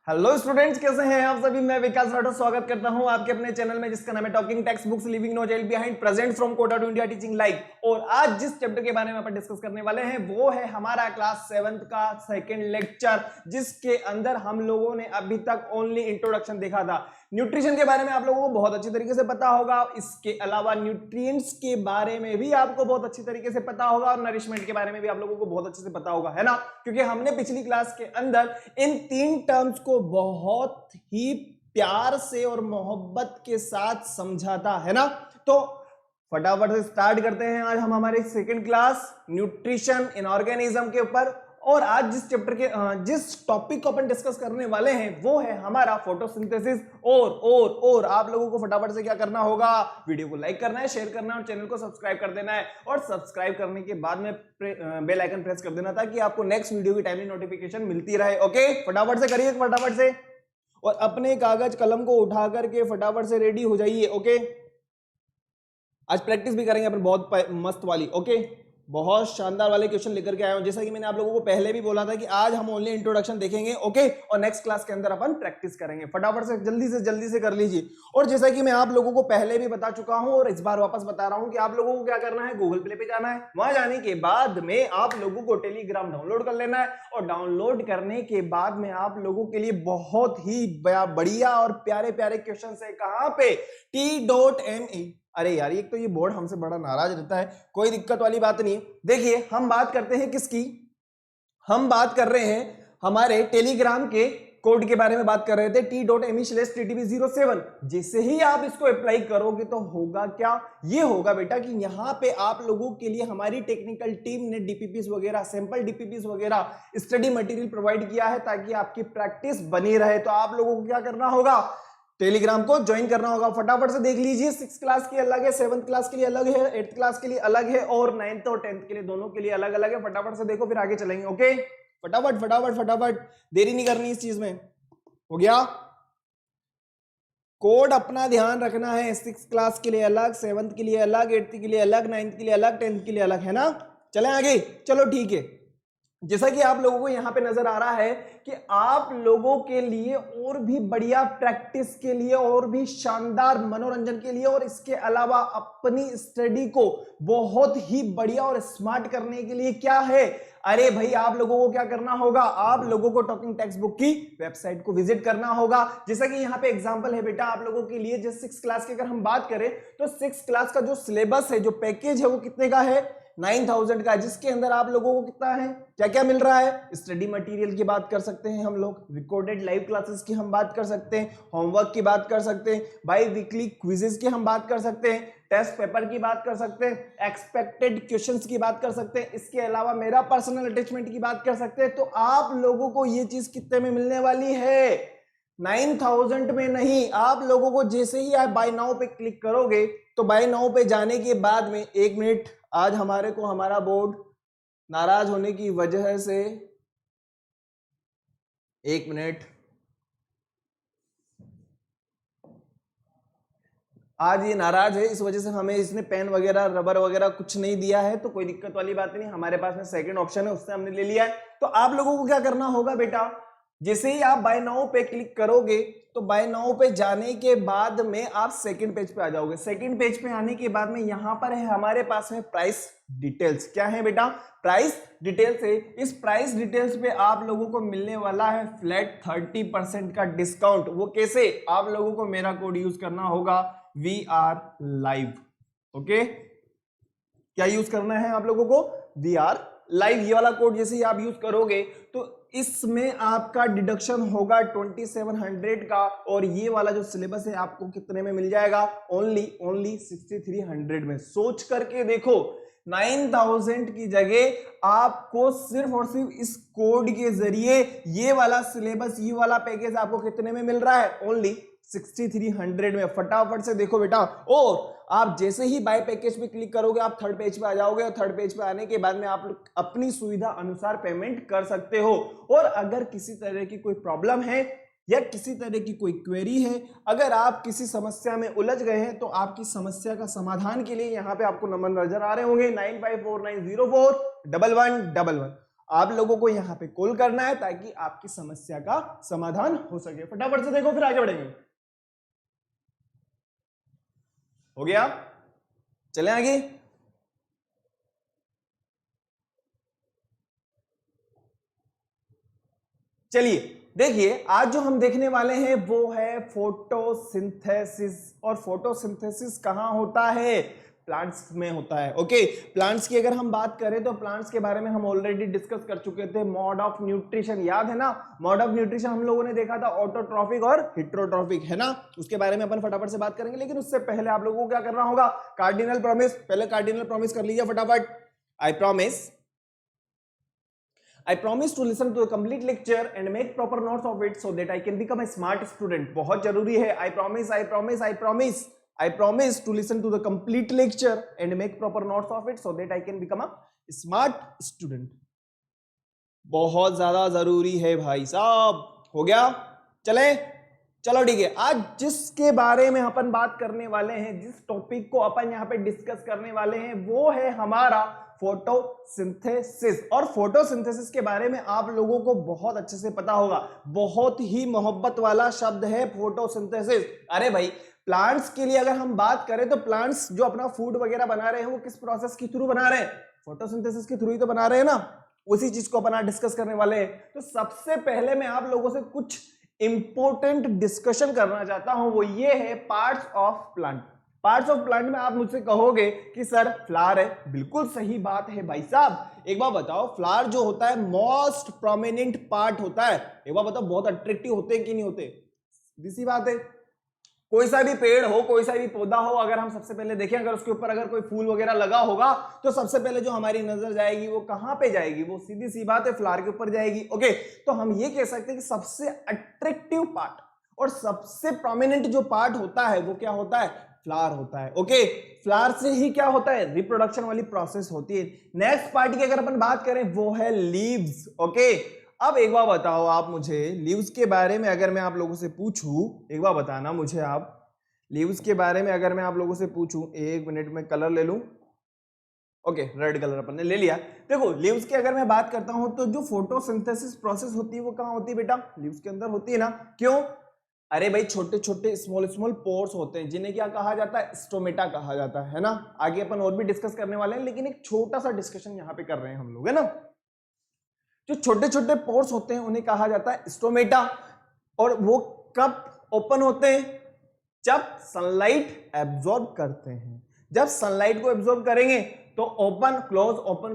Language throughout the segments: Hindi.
हेलो स्टूडेंट्स, कैसे हैं आप सभी। मैं विकास राठौर स्वागत करता हूं आपके अपने चैनल में जिसका नाम है talking text books living no child behind present from Kota to India teaching live. और आज जिस चैप्टर के बारे में अपन डिस्कस करने वाले हैं वो है हमारा क्लास 7th का सेकंड लेक्चर, जिसके अंदर हम लोगों ने अभी तक ओनली इंट्रोडक्शन देखा था। न्यूट्रिशन के बारे में आप लोगों को बहुत अच्छी तरीके से पता होगा, इसके अलावा न्यूट्रिएंट्स के बारे में भी आपको बहुत अच्छी तरीके से पता होगा और नरिशमेंट के बारे में भी आप लोगों को बहुत अच्छे से पता होगा, है ना। क्योंकि हमने पिछली क्लास के अंदर इन तीन टर्म्स को बहुत ही प्यार से और मोहब्बत के साथ समझा था, है ना। तो फटाफट से स्टार्ट करते हैं आज हम हमारे second class nutrition in organism के ऊपर। और आज जिस टॉपिक को अपन डिस्कस करने वाले हैं वो है हमारा फोटोसिंथेसिस। और आप लोगों को फटाफट से क्या करना होगा, वीडियो को लाइक करना है, शेयर करना है और चैनल को सब्सक्राइब कर देना है। और सब्सक्राइब करने के बाद में बेल आइकन प्रेस कर देना ताकि आपको नेक्स्ट वीडियो की टाइमली नोटिफिकेशन मिलती रहे। ओके, फटाफट से करिए, फटाफट से। और अपने कागज कलम को उठा करके फटाफट से रेडी हो जाइए। ओके, आज प्रैक्टिस भी करेंगे अपन बहुत मस्त वाली। ओके, बहुत शानदार वाले क्वेश्चन लेकर के आया हूं। जैसा कि मैंने आप लोगों को पहले भी बोला था कि आज हम ओनली इंट्रोडक्शन देखेंगे, ओके, और नेक्स्ट क्लास के अंदर अपन प्रैक्टिस करेंगे। फटाफट से जल्दी से कर लीजिए। और जैसा कि मैं आप लोगों को पहले भी बता चुका हूं और इस बार वापस बता रहा हूं कि आप लोगों को क्या करना है, गूगल प्ले पे जाना है। वहां जाने के बाद में आप लोगों को टेलीग्राम डाउनलोड कर लेना है और डाउनलोड करने के बाद में आप लोगों के लिए बहुत ही बढ़िया और प्यारे प्यारे क्वेश्चन है। कहां पे, t.me। अरे यार, एक तो ये बोर्ड हमसे बड़ा नाराज रहता है। कोई दिक्कत वाली बात नहीं। देखिए, हम बात करते हैं किसकी, हम बात कर रहे हैं हमारे टेलीग्राम के कोड के बारे में बात कर रहे थे, t.me/ttb07। जैसे ही आप इसको अप्लाई करोगे तो होगा क्या, ये होगा बेटा कि यहां पे आप लोगों के लिए हमारी टेक्निकल टीम ने डीपीपीस वगैरह, सैंपल डीपीपीस वगैरह, स्टडी मटेरियल प्रोवाइड किया है ताकि आपकी प्रैक्टिस बनी रहे। तो आप लोगों को क्या करना होगा, टेलीग्राम को ज्वाइन करना होगा। फटाफट से देख लीजिए, 6th क्लास की अलग है, 7th क्लास के लिए अलग है, 8th क्लास के लिए अलग है और 9th और 10th के लिए दोनों के लिए अलग अलग है। फटाफट से देखो, फिर आगे चलेंगे। ओके, फटाफट फटाफट फटाफट, देरी नहीं करनी इस चीज में। हो गया, कोड अपना ध्यान रखना है। 6th क्लास के लिए अलग, 7th के लिए अलग, 8th के लिए अलग, 9th के लिए अलग, 10th के लिए अलग, है ना। चलें आगे, चलो ठीक है। जैसा कि आप लोगों को यहां पे नजर आ रहा है कि आप लोगों के लिए और भी बढ़िया प्रैक्टिस के लिए और भी शानदार मनोरंजन के लिए और इसके अलावा अपनी स्टडी को बहुत ही बढ़िया और स्मार्ट करने के लिए क्या है, अरे भाई आप लोगों को क्या करना होगा, आप लोगों को टॉकिंग टेक्स्ट बुक की वेबसाइट को विजिट करना होगा। जैसा कि यहाँ पे एग्जांपल है बेटा आप लोगों के लिए, जैसे 6th क्लास की अगर हम बात करें तो 6th क्लास का जो सिलेबस है, जो पैकेज है वो कितने का है, 9000 का, जिसके अंदर आप लोगों को कितना है, क्या क्या मिल रहा है, स्टडी मटेरियल की बात कर सकते हैं हम लोग, रिकॉर्डेड लाइव क्लासेस की हम बात कर सकते हैं, होमवर्क की बात कर सकते हैं, बाई वीकली क्विजेस की हम बात कर सकते हैं, टेस्ट पेपर की बात कर सकते हैं, एक्सपेक्टेड क्वेश्चंस की बात कर सकते हैं, इसके अलावा मेरा पर्सनल अटैचमेंट की बात कर सकते हैं। तो आप लोगों को ये चीज कितने में मिलने वाली है, 9000 में नहीं। आप लोगों को जैसे ही आप बाय नाउ पे क्लिक करोगे तो बाय नाउ पे जाने के बाद में, एक मिनट, आज हमारे को हमारा बोर्ड नाराज होने की वजह से, एक मिनट, आज ये नाराज है, इस वजह से हमें इसने पेन वगैरह रबर वगैरह कुछ नहीं दिया है। तो कोई दिक्कत वाली बात नहीं, हमारे पास में सेकंड ऑप्शन है, उससे हमने ले लिया है। तो आप लोगों को क्या करना होगा बेटा, जैसे ही आप बाय नाउ पे क्लिक करोगे तो बाय नाउ पे जाने के बाद में आप सेकंड पेज पे आ जाओगे। सेकंड पेज पे आने के बाद में यहां पर है हमारे पास में प्राइस डिटेल्स। क्या है बेटा, प्राइस डिटेल्स है। इस प्राइस डिटेल्स पे आप लोगों को मिलने वाला है फ्लैट 30% का डिस्काउंट। वो कैसे, आप लोगों को मेरा कोड यूज करना होगा, VR लाइव। ओके, क्या यूज करना है आप लोगों को, VR लाइव। ये वाला कोड जैसे ही आप यूज करोगे तो इसमें आपका डिडक्शन होगा 2700 का, और ये वाला जो सिलेबस है आपको कितने में मिल जाएगा, ओनली 6300 में। सोच करके देखो, 9000 की जगह आपको सिर्फ और सिर्फ इस कोड के जरिए ये वाला सिलेबस, ये वाला पैकेज आपको कितने में मिल रहा है, ओनली 6300 में। फटाफट से देखो बेटा, और आप जैसे ही बाय पैकेज पे क्लिक करोगे आप थर्ड पेज पे आ जाओगे, और थर्ड पेज पे आने के बाद में आप अपनी सुविधा अनुसार पेमेंट कर सकते हो। और अगर किसी तरह की कोई प्रॉब्लम है या किसी तरह की कोई क्वेरी है, अगर आप किसी समस्या में उलझ गए हैं तो आपकी समस्या का समाधान के लिए यहाँ पे आपको नंबर नजर आ रहे होंगे, 9549041111। आप लोगों को यहाँ पे कॉल करना है ताकि आपकी समस्या का समाधान हो सके। फटाफट से देखो फिर आगे बढ़ेंगे। हो गया, चलें आगे। चलिए देखिए, आज जो हम देखने वाले हैं वो है फोटोसिंथेसिस। और फोटोसिंथेसिस कहां होता है? प्लांट्स में होता है। ओके, प्लांट्स की अगर हम बात करें तो प्लांट्स के बारे में हम ऑलरेडी डिस्कस कर चुके थे। मोड ऑफ न्यूट्रिशन याद है ना? मोड ऑफ न्यूट्रिशन हम लोगों ने देखा था ऑटोट्रॉफिक और हिट्रोट्रॉफिक, है ना? उसके बारे में अपन फटाफट से बात करेंगे, लेकिन उससे पहले आप लोगों को क्या करना होगा? Cardinal promise. पहले कार्डिनल प्रॉमिस कर लीजिए फटाफट। I promise to listen to the complete lecture and make proper notes of it so that I can become a smart student. बहुत जरूरी है। I promise to listen to the complete lecture and make proper notes of it so that I can become a smart student. बहुत ज्यादा जरूरी है भाई साहब। हो गया, चले चलो ठीक है। आज जिसके बारे में अपन बात करने वाले हैं, जिस टॉपिक को अपन यहाँ पे डिस्कस करने वाले हैं, वो है हमारा फोटोसिंथेसिस। और फोटोसिंथेसिस के बारे में आप लोगों को बहुत अच्छे से पता होगा, बहुत ही मोहब्बत वाला शब्द है फोटोसिंथेसिस। अरे भाई, प्लांट्स के लिए अगर हम बात करें तो प्लांट्स जो अपना फूड वगैरह बना रहे हैं वो किस प्रोसेस के थ्रू बना रहे हैं? फोटोसिंथेसिस के थ्रू ही तो बना रहे हैं ना। उसी चीज को अपन डिस्कस करने वाले हैं। तो सबसे पहले मैं आप लोगों से कुछ इंपॉर्टेंट डिस्कशन करना चाहता हूं, वो ये है parts of plant. Parts of plant में आप मुझसे कहोगे कि सर फ्लावर है। बिल्कुल सही बात है भाई साहब। एक बार बताओ, फ्लावर जो होता है मोस्ट प्रोमिनेंट पार्ट होता है। एक बार बताओ, बहुत अट्रैक्टिव होते हैं कि नहीं होते? सीधी सी बात है। कोई सा भी पेड़ हो, कोई सा भी पौधा हो, अगर हम सबसे पहले देखें, अगर उसके ऊपर अगर कोई फूल वगैरह लगा होगा तो सबसे पहले जो हमारी नजर जाएगी वो कहां पे जाएगी? वो सीधी सी बात है, फ्लावर के ऊपर जाएगी। ओके, तो हम ये कह सकते हैं कि सबसे अट्रैक्टिव पार्ट और सबसे प्रोमिनेंट जो पार्ट होता है वो क्या होता है? फ्लावर होता है। ओके, फ्लावर से ही क्या होता है? रिप्रोडक्शन वाली प्रोसेस होती है। नेक्स्ट पार्ट की अगर अपन बात करें वो है लीव्स। ओके, अब एक बार बताओ आप मुझे, लीव्स के बारे में अगर मैं आप लोगों से पूछूं, एक बार बताना मुझे आप, लीव्स के बारे में अगर मैं आप लोगों से पूछूं, एक मिनट में कलर ले लूं। ओके, रेड कलर अपन ने ले लिया। देखो, लीव्स की अगर मैं बात करता हूं तो जो फोटोसिंथेसिस प्रोसेस होती है वो कहां होती है बेटा? लीव्स के अंदर होती है ना। क्यों? अरे भाई, छोटे छोटे स्मॉल स्मॉल पोर्स होते हैं जिन्हें क्या कहा जाता है? स्टोमेटा कहा जाता है ना। आगे अपन और भी डिस्कस करने वाले हैं, लेकिन एक छोटा सा डिस्कशन यहाँ पे कर रहे हैं हम लोग, है ना। जो छोटे छोटे पोर्स होते हैं उन्हें कहा जाता है स्टोमेटा। और वो कब ओपन होते हैं? जब सनलाइट एब्जॉर्ब करते हैं। जब सनलाइट को एब्जॉर्ब करेंगे तो ओपन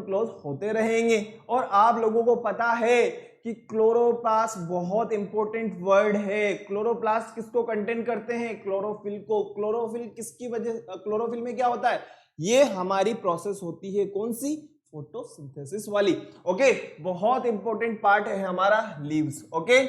क्लोज होते रहेंगे। और आप लोगों को पता है कि क्लोरोप्लास्ट बहुत इंपॉर्टेंट वर्ड है। क्लोरोप्लास्ट किसको कंटेन करते हैं? क्लोरोफिल को। क्लोरोफिल किसकी वजह, क्लोरोफिल में क्या होता है? ये हमारी प्रोसेस होती है, कौन सी? फोटोसिंथेसिस वाली। ओके, बहुत इंपॉर्टेंट पार्ट है हमारा लीव्स। ओके,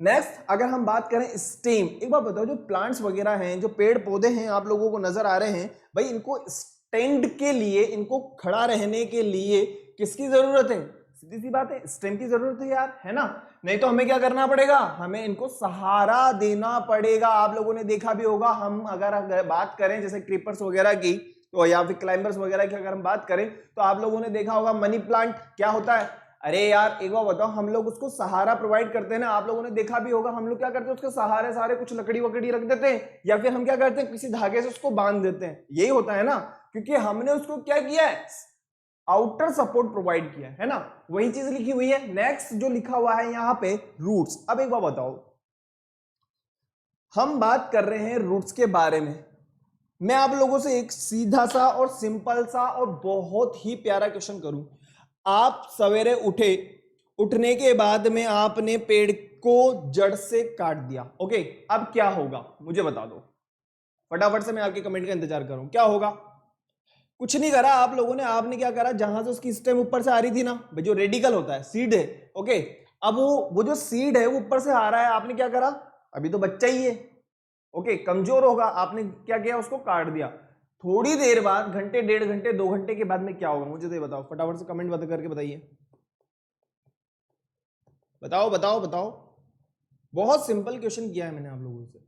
नेक्स्ट अगर हम बात करें स्टेम, एक बार बताओ, जो प्लांट्स वगैरह हैं, जो पेड़ पौधे हैं आप लोगों को नजर आ रहे हैं, भाई इनको स्टैंड के लिए, इनको खड़ा रहने के लिए किसकी जरूरत है? सीधी सी बात है, स्टेम की जरूरत है यार, है ना। नहीं तो हमें क्या करना पड़ेगा? हमें इनको सहारा देना पड़ेगा। आप लोगों ने देखा भी होगा, हम अगर बात करें जैसे क्रीपर्स वगैरह की तो, या फिर क्लाइंबर्स वगैरह की अगर हम बात करें तो आप लोगों ने देखा होगा मनी प्लांट क्या होता है। अरे यार एक बार बताओ, हम लोग उसको सहारा प्रोवाइड करते हैं ना। आप लोगों ने देखा भी होगा, हम लोग क्या करते हैं? उसके सहारे सारे कुछ लकड़ी वकड़ी रख देते हैं, या फिर हम क्या करते हैं? किसी धागे से उसको बांध देते हैं। यही होता है ना, क्योंकि हमने उसको क्या किया है? आउटर सपोर्ट प्रोवाइड किया है ना। वही चीज लिखी हुई है। नेक्स्ट जो लिखा हुआ है यहाँ पे, रूट्स। अब एक बार बताओ, हम बात कर रहे हैं रूट्स के बारे में। मैं आप लोगों से एक सीधा सा और सिंपल सा और बहुत ही प्यारा क्वेश्चन करूं। आप सवेरे उठे, उठने के बाद में आपने पेड़ को जड़ से काट दिया। ओके, अब क्या होगा मुझे बता दो फटाफट से। मैं आपके कमेंट का इंतजार करूं, क्या होगा? कुछ नहीं करा आप लोगों ने। आपने क्या करा? जहां से उसकी स्टेम ऊपर से आ रही थी ना, भाई जो रेडिकल होता है, सीड है। ओके, अब वो जो सीड है वो ऊपर से आ रहा है, आपने क्या करा? अभी तो बच्चा ही है, ओके, कमजोर होगा, आपने क्या किया? उसको काट दिया। थोड़ी देर बाद, घंटे, 1.5 घंटे, 2 घंटे के बाद में क्या होगा मुझे तो ये बताओ फटाफट से, कमेंट बता करके बताइए। बताओ बताओ बताओ। बहुत सिंपल क्वेश्चन किया है मैंने आप लोगों से।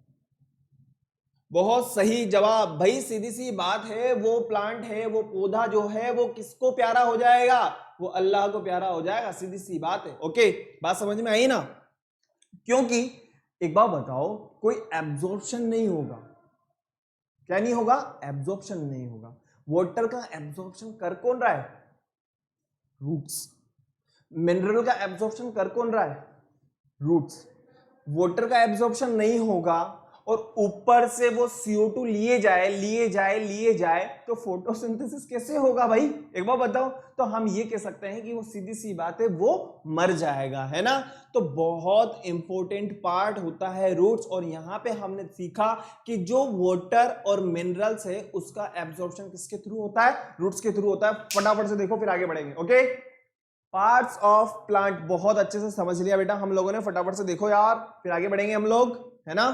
बहुत सही जवाब भाई, सीधी सी बात है, वो प्लांट है, वो पौधा जो है वो किसको प्यारा हो जाएगा, वो अल्लाह को प्यारा हो जाएगा, सीधी सी बात है। ओके, बात समझ में आई ना? क्योंकि एक बात बताओ, कोई एब्जॉर्प्शन नहीं होगा, क्या नहीं होगा? एब्जॉर्प्शन नहीं होगा। वाटर का एब्जॉर्प्शन कर कौन रहा है? रूट्स। मिनरल का एब्जॉर्प्शन कर कौन रहा है? रूट्स। वाटर का एब्जॉर्प्शन नहीं होगा और ऊपर से वो CO2 लिए जाए तो फोटोसिंथेसिस कैसे होगा भाई? एक बार बताओ। तो हम ये कह सकते हैं कि वो सीधी सी बात है, वो मर जाएगा, है ना? तो बहुत इंपॉर्टेंट पार्ट होता है रूट्स। और यहां पे हमने सीखा कि जो वाटर और मिनरल्स है उसका एब्जॉर्प्शन किसके थ्रू होता है? रूट्स के थ्रू होता है। फटाफट से देखो, फिर आगे बढ़ेंगे। ओके, पार्ट्स ऑफ प्लांट बहुत अच्छे से समझ लिया बेटा हम लोगों ने। फटाफट से देखो यार, फिर आगे बढ़ेंगे हम लोग, है ना?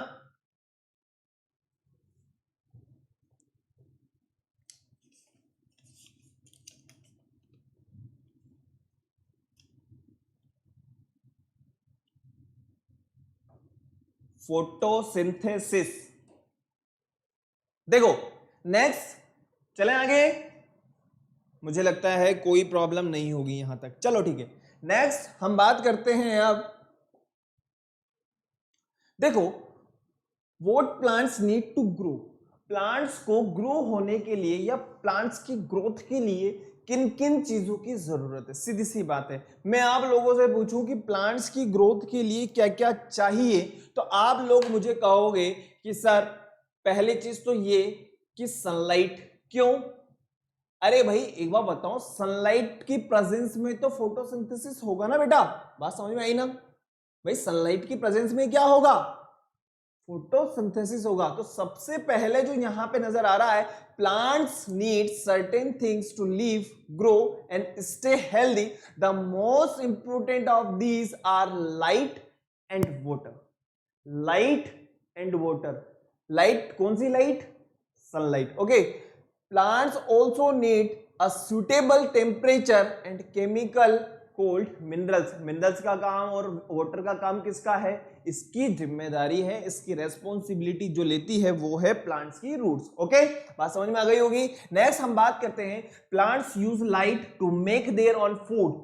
फोटोसिंथेसिस। देखो नेक्स्ट, चलें आगे। मुझे लगता है कोई प्रॉब्लम नहीं होगी यहां तक। चलो ठीक है, नेक्स्ट हम बात करते हैं अब। देखो, what plants need to grow, plants को ग्रो होने के लिए या प्लांट्स की ग्रोथ के लिए किन किन चीजों की जरूरत है? सीधी सी बात है, मैं आप लोगों से पूछूं कि प्लांट्स की ग्रोथ के लिए क्या क्या चाहिए, तो आप लोग मुझे कहोगे कि सर पहली चीज तो ये कि सनलाइट। क्यों? अरे भाई एक बार बताओ, सनलाइट की प्रेजेंस में तो फोटोसिंथेसिस होगा ना बेटा? बात समझ में आई ना भाई? सनलाइट की प्रेजेंस में क्या होगा? फोटोसिंथेसिस होगा। तो सबसे पहले जो यहां पे नजर आ रहा है, plants need certain things to live, grow and stay healthy. The most important of these are light and water. Light and water. Light, कौन सी light? Sunlight. Okay, plants also need a suitable temperature and chemical called minerals. Minerals का काम और वाटर का काम किसका है? इसकी जिम्मेदारी है, इसकी रेस्पॉन्सिबिलिटी जो लेती है वो है प्लांट्स की रूट्स। ओके, बात समझ में आ गई होगी। नेक्स्ट हम बात करते हैं, plants use light to make their own food.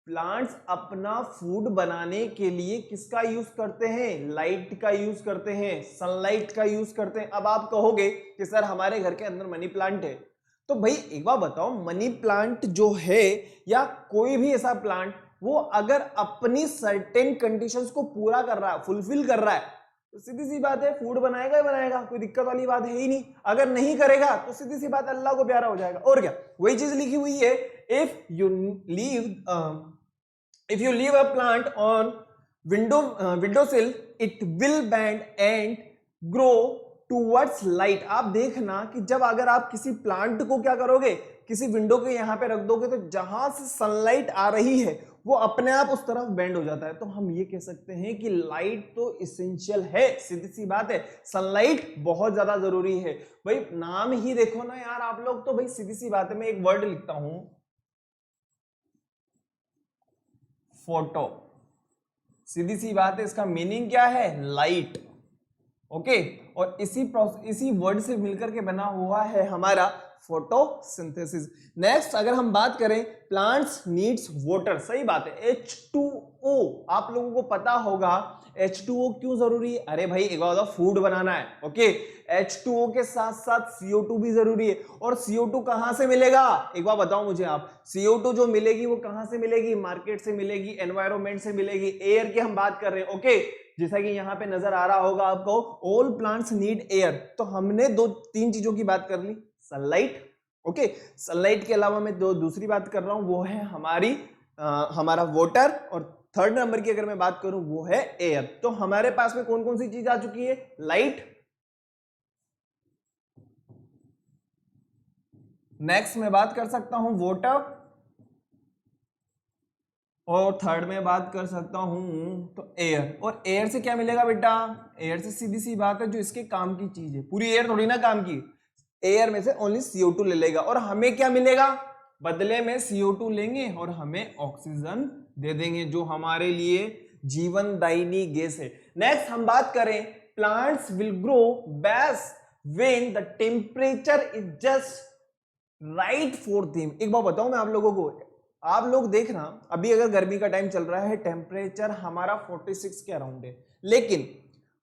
Plants अपना फूड बनाने के लिए किसका यूज करते हैं? लाइट का यूज करते हैं, सनलाइट का यूज करते हैं। अब आप कहोगे कि सर हमारे घर के अंदर मनी प्लांट है, तो भाई एक बार बताओ, मनी प्लांट जो है या कोई भी ऐसा प्लांट, वो अगर अपनी सर्टेन कंडीशंस को पूरा कर रहा है, फुलफिल कर रहा है, तो सीधी सी बात है फूड बनाएगा ही बनाएगा, कोई दिक्कत वाली बात है ही नहीं। अगर नहीं करेगा तो सीधी सी बात अल्लाह को प्यारा हो जाएगा। और क्या, वही चीज लिखी हुई है, if you leave a plant on window सिल, it will bend and grow towards light. आप देखना कि जब अगर आप किसी प्लांट को क्या करोगे, किसी विंडो के यहां पे रख दोगे, तो जहां से सनलाइट आ रही है वो अपने आप उस तरफ बेंड हो जाता है। तो हम ये कह सकते हैं कि लाइट तो इसेंशियल है, सीधी सी बात है, सनलाइट बहुत ज्यादा जरूरी है। भाई नाम ही देखो ना यार आप लोग, तो भाई सीधी सी बात है, मैं एक वर्ड लिखता हूं, फोटो। सीधी सी बात है, इसका मीनिंग क्या है? लाइट। ओके, और इसी वर्ड से मिलकर के बना हुआ है हमारा फोटोसिंथेसिस। नेक्स्ट अगर हम बात करें, प्लांट्स नीड्स वाटर। सही बात है, H2O। आप लोगों को पता होगा H2O क्यों जरूरी है? अरे भाई एक बार बताओ, फूड बनाना है, ओके, H2O के साथ साथ CO2 भी जरूरी है। और CO2 कहां से मिलेगा? एक बार बताओ मुझे आप, CO2 जो मिलेगी वो कहां से मिलेगी? मार्केट से मिलेगी, एनवायरमेंट से मिलेगी, एयर की हम बात कर रहे हैं। ओके, जैसा कि यहां पे नजर आ रहा होगा आपको, ऑल प्लांट्स नीड एयर। तो हमने दो तीन चीजों की बात कर ली, सनलाइट। ओके, सनलाइट के अलावा मैं दूसरी बात कर रहा हूं, वो है हमारा वाटर। और थर्ड नंबर की अगर मैं बात करूं वो है एयर। तो हमारे पास में कौन कौन सी चीज आ चुकी है? लाइट, नेक्स्ट मैं बात कर सकता हूं वाटर, और थर्ड में बात कर सकता हूं तो एयर। और एयर से क्या मिलेगा बेटा? एयर से सीधी सी बात है, जो इसके काम की चीज है, पूरी एयर थोड़ी ना काम की, एयर में से ओनली CO2 ले लेगा। और हमें क्या मिलेगा? बदले में CO2 लेंगे और हमें ऑक्सीजन दे देंगे, जो हमारे लिए जीवनदायिनी गैस है। नेक्स्ट हम बात करें, plants will grow best when the temperature is just right for them. एक बात बताऊं मैं आप लोगों को, आप लोग देखना अभी अगर गर्मी का टाइम चल रहा है, टेम्परेचर हमारा 46 के अराउंड है, लेकिन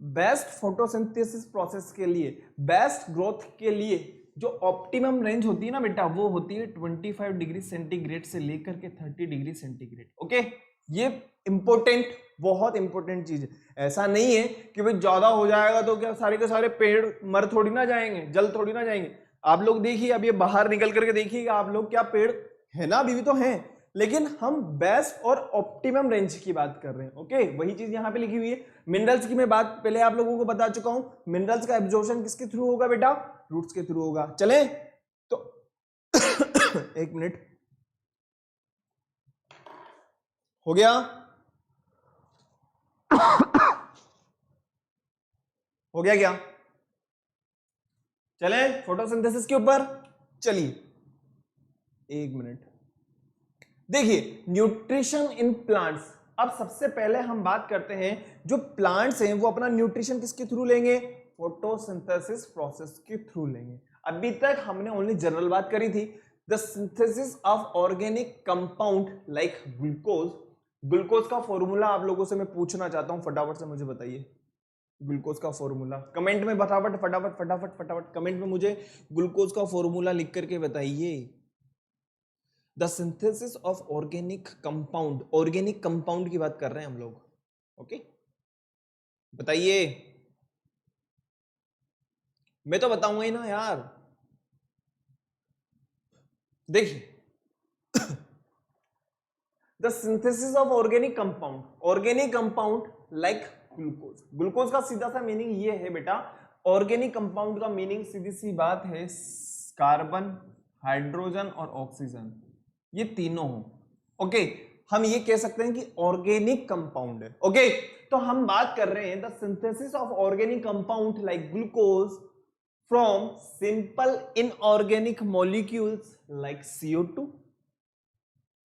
बेस्ट फोटोसिंथेसिस प्रोसेस के लिए, बेस्ट ग्रोथ के लिए जो ऑप्टिमम रेंज होती है ना बेटा, वो होती है 25 डिग्री सेंटीग्रेड से लेकर के 30 डिग्री सेंटीग्रेड। ओके, ये इंपॉर्टेंट, बहुत इंपॉर्टेंट चीज है। ऐसा नहीं है कि भाई ज्यादा हो जाएगा तो क्या सारे के सारे पेड़ मर थोड़ी ना जाएंगे, जल थोड़ी ना जाएंगे। आप लोग देखिए, अब ये बाहर निकल करके देखिएगा आप लोग, क्या पेड़ है ना, अभी भी तो हैं, लेकिन हम बेस्ट और ऑप्टिमम रेंज की बात कर रहे हैं। ओके, वही चीज यहाँ पे लिखी हुई है। मिनरल्स की मैं बात पहले आप लोगों को बता चुका हूं, मिनरल्स का एब्जॉर्प्शन किसके थ्रू होगा बेटा, रूट्स के थ्रू होगा। चले तो एक मिनट, हो गया हो गया क्या, चले फोटोसिंथेसिस के ऊपर। चलिए एक मिनट, देखिए न्यूट्रिशन इन प्लांट्स। अब सबसे पहले हम बात करते हैं, जो प्लांट्स हैं वो अपना न्यूट्रिशन किसके थ्रू लेंगे, फोटोसिंथेसिस प्रोसेस के थ्रू लेंगे। अभी तक हमने ओनली जनरल बात करी थी, the synthesis of organic compound like glucose. Glucose का फॉर्मूला आप लोगों से मैं पूछना चाहता हूं, फटाफट से मुझे बताइए ग्लूकोज का फॉर्मूला, कमेंट में फटाफट फटाफट फटाफट फटाफट कमेंट में मुझे ग्लूकोज का फॉर्मूला लिख करके बताइए। The synthesis of organic compound, organic compound की बात कर रहे हैं हम लोग। ओके, बताइए, मैं तो बताऊंगा ही ना यार। देखिए the synthesis of organic compound, organic compound like glucose. Glucose का सीधा सा मीनिंग ये है बेटा, ऑर्गेनिक कंपाउंड का मीनिंग सीधी सी बात है, कार्बन, हाइड्रोजन और ऑक्सीजन, ये तीनों हो। ओके, हम ये कह सकते हैं कि ऑर्गेनिक कंपाउंड है। ओके, तो हम बात कर रहे हैं the synthesis of organic compound like glucose from simple inorganic molecules like CO2।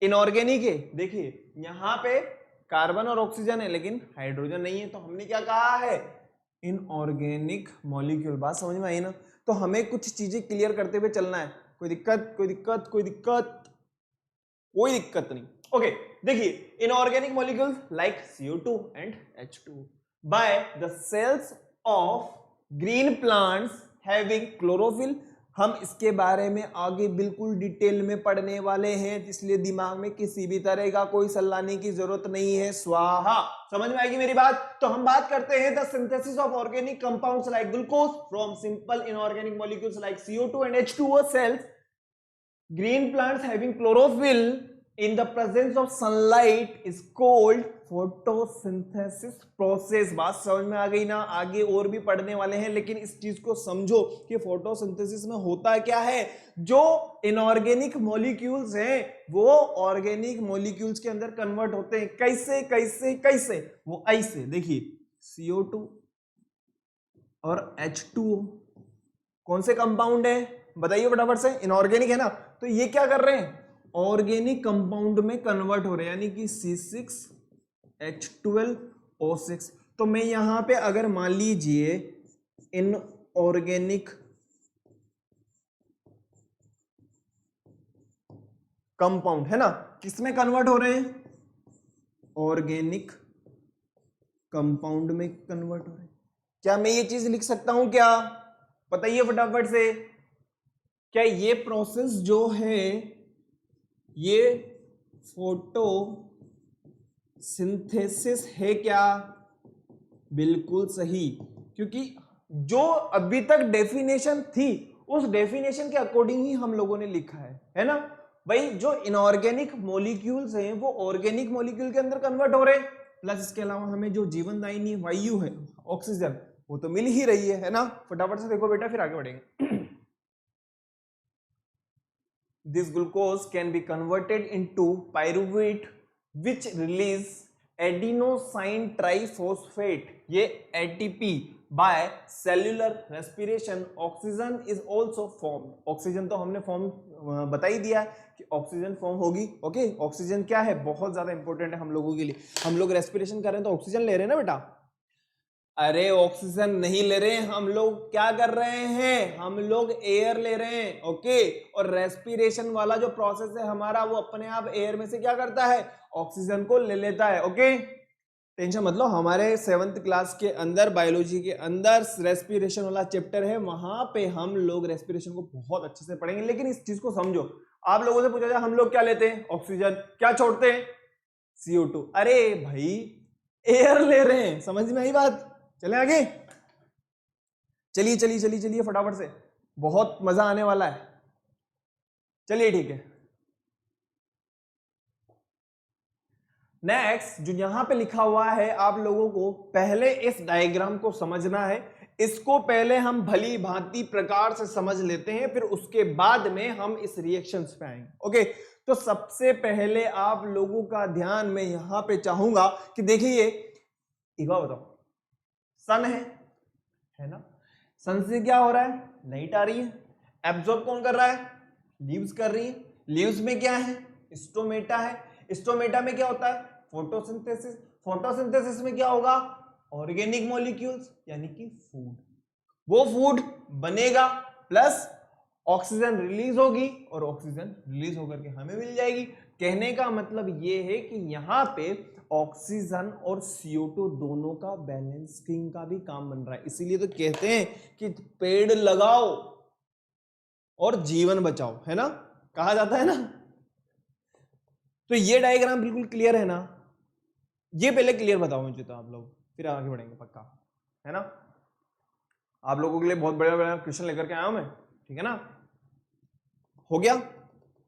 Inorganic है, देखिए यहां पे कार्बन और ऑक्सीजन है लेकिन हाइड्रोजन नहीं है, तो हमने क्या कहा है, इनऑर्गेनिक मॉलिक्यूल। बात समझ में आई ना। तो हमें कुछ चीजें क्लियर करते हुए चलना है, कोई दिक्कत कोई दिक्कत कोई दिक्कत कोई दिक्कत नहीं। ओके, देखिए inorganic molecules like CO2 and H2 by the cells of green plants having chlorophyll. हम इसके बारे में आगे बिल्कुल डिटेल में पढ़ने वाले हैं, इसलिए दिमाग में किसी भी तरह का कोई सलाहने की जरूरत नहीं है। स्वाहा, समझ में आएगी मेरी बात। तो हम बात करते हैं the synthesis of organic compounds like glucose from simple inorganic molecules like CO2 and H2O cells, green plants having chlorophyll in the presence of sunlight is called photosynthesis process। बात समझ में आ गई ना। आगे और भी पढ़ने वाले हैं, लेकिन इस चीज को समझो कि फोटोसिंथेसिस में होता क्या है। जो इनऑर्गेनिक मॉलिक्यूल्स हैं वो ऑर्गेनिक मॉलिक्यूल्स के अंदर कन्वर्ट होते हैं। कैसे कैसे कैसे, वो ऐसे, देखिए CO2 और H2O कौन से कंपाउंड है बताइए फटाफट से, इनऑर्गेनिक है ना, तो ये क्या कर रहे हैं, ऑर्गेनिक कंपाउंड में कन्वर्ट हो रहे हैं, यानी कि C6H12O6। तो मैं यहां पे अगर मान लीजिए इनऑर्गेनिक कंपाउंड है ना, किसमें कन्वर्ट हो रहे हैं, ऑर्गेनिक कंपाउंड में कन्वर्ट हो रहे हैं। क्या मैं ये चीज लिख सकता हूं क्या, बताइए फटाफट से। क्या ये प्रोसेस जो है ये फोटोसिंथेसिस है क्या, बिल्कुल सही, क्योंकि जो अभी तक डेफिनेशन थी उस डेफिनेशन के अकॉर्डिंग ही हम लोगों ने लिखा है ना भाई। जो इनऑर्गेनिक मॉलिक्यूल्स हैं वो ऑर्गेनिक मॉलिक्यूल के अंदर कन्वर्ट हो रहे हैं, प्लस इसके अलावा हमें जो जीवनदायिनी वायु है ऑक्सीजन वो तो मिल ही रही है ना। फटाफट से देखो बेटा, फिर आगे बढ़ेंगे। This glucose can be converted into pyruvate which release adenosine triphosphate, ये ATP by cellular respiration. Oxygen is also formed. Oxygen तो हमने फॉर्म बता ही दिया कि ऑक्सीजन फॉर्म होगी। ओके, ऑक्सीजन क्या है, बहुत ज्यादा इंपॉर्टेंट है हम लोगों के लिए। हम लोग रेस्पिरेशन कर रहे हैं तो ऑक्सीजन ले रहे हैं ना बेटा। अरे ऑक्सीजन नहीं ले रहे हैं हम लोग, क्या कर रहे हैं, हम लोग एयर ले रहे हैं। ओके, और रेस्पिरेशन वाला जो प्रोसेस है हमारा, वो अपने आप एयर में से क्या करता है, ऑक्सीजन को ले लेता है। ओके, टेंशन मतलब हमारे 7th क्लास के अंदर बायोलॉजी के अंदर रेस्पिरेशन वाला चैप्टर है, वहां पे हम लोग रेस्पिरेशन को बहुत अच्छे से पढ़ेंगे। लेकिन इस चीज को समझो, आप लोगों से पूछा जाए हम लोग क्या लेते हैं, ऑक्सीजन, क्या छोड़ते हैं, CO2। अरे भाई एयर ले रहे हैं, समझ में आई बात। चले आगे, चलिए चलिए चलिए चलिए फटाफट से, बहुत मजा आने वाला है। चलिए ठीक है, नेक्स्ट जो यहां पे लिखा हुआ है, आप लोगों को पहले इस डायग्राम को समझना है। इसको पहले हम भली भांति प्रकार से समझ लेते हैं, फिर उसके बाद में हम इस रिएक्शंस पे आएंगे। ओके, तो सबसे पहले आप लोगों का ध्यान मैं यहां पे चाहूंगा कि देखिए, एक बात बताओ, सन है ना, सन से क्या हो रहा है, लाइट आ रही है, एब्जॉर्ब कौन कर रहा है, लीव्स कर रही है। लीव्स में क्या है, स्टोमेटा है। स्टोमेटा में क्या होता है, फोटोसिंथेसिस। फोटोसिंथेसिस में क्या होगा, ऑर्गेनिक मॉलिक्यूल्स यानी कि फूड। वो फूड बनेगा प्लस ऑक्सीजन रिलीज होगी, और ऑक्सीजन रिलीज होकर के हमें मिल जाएगी। कहने का मतलब ये है कि यहां पे ऑक्सीजन और CO2 दोनों का बैलेंसिंग का भी काम बन रहा है। इसीलिए तो कहते हैं कि पेड़ लगाओ और जीवन बचाओ, है ना, कहा जाता है ना। तो ये डायग्राम बिल्कुल क्लियर है ना, ये पहले क्लियर बताओ मुझे, तो आप लोग फिर आगे बढ़ेंगे, पक्का है ना। आप लोगों के लिए बहुत बड़ा बड़ा क्वेश्चन लेकर के आया हूं मैं, ठीक है ना, हो गया।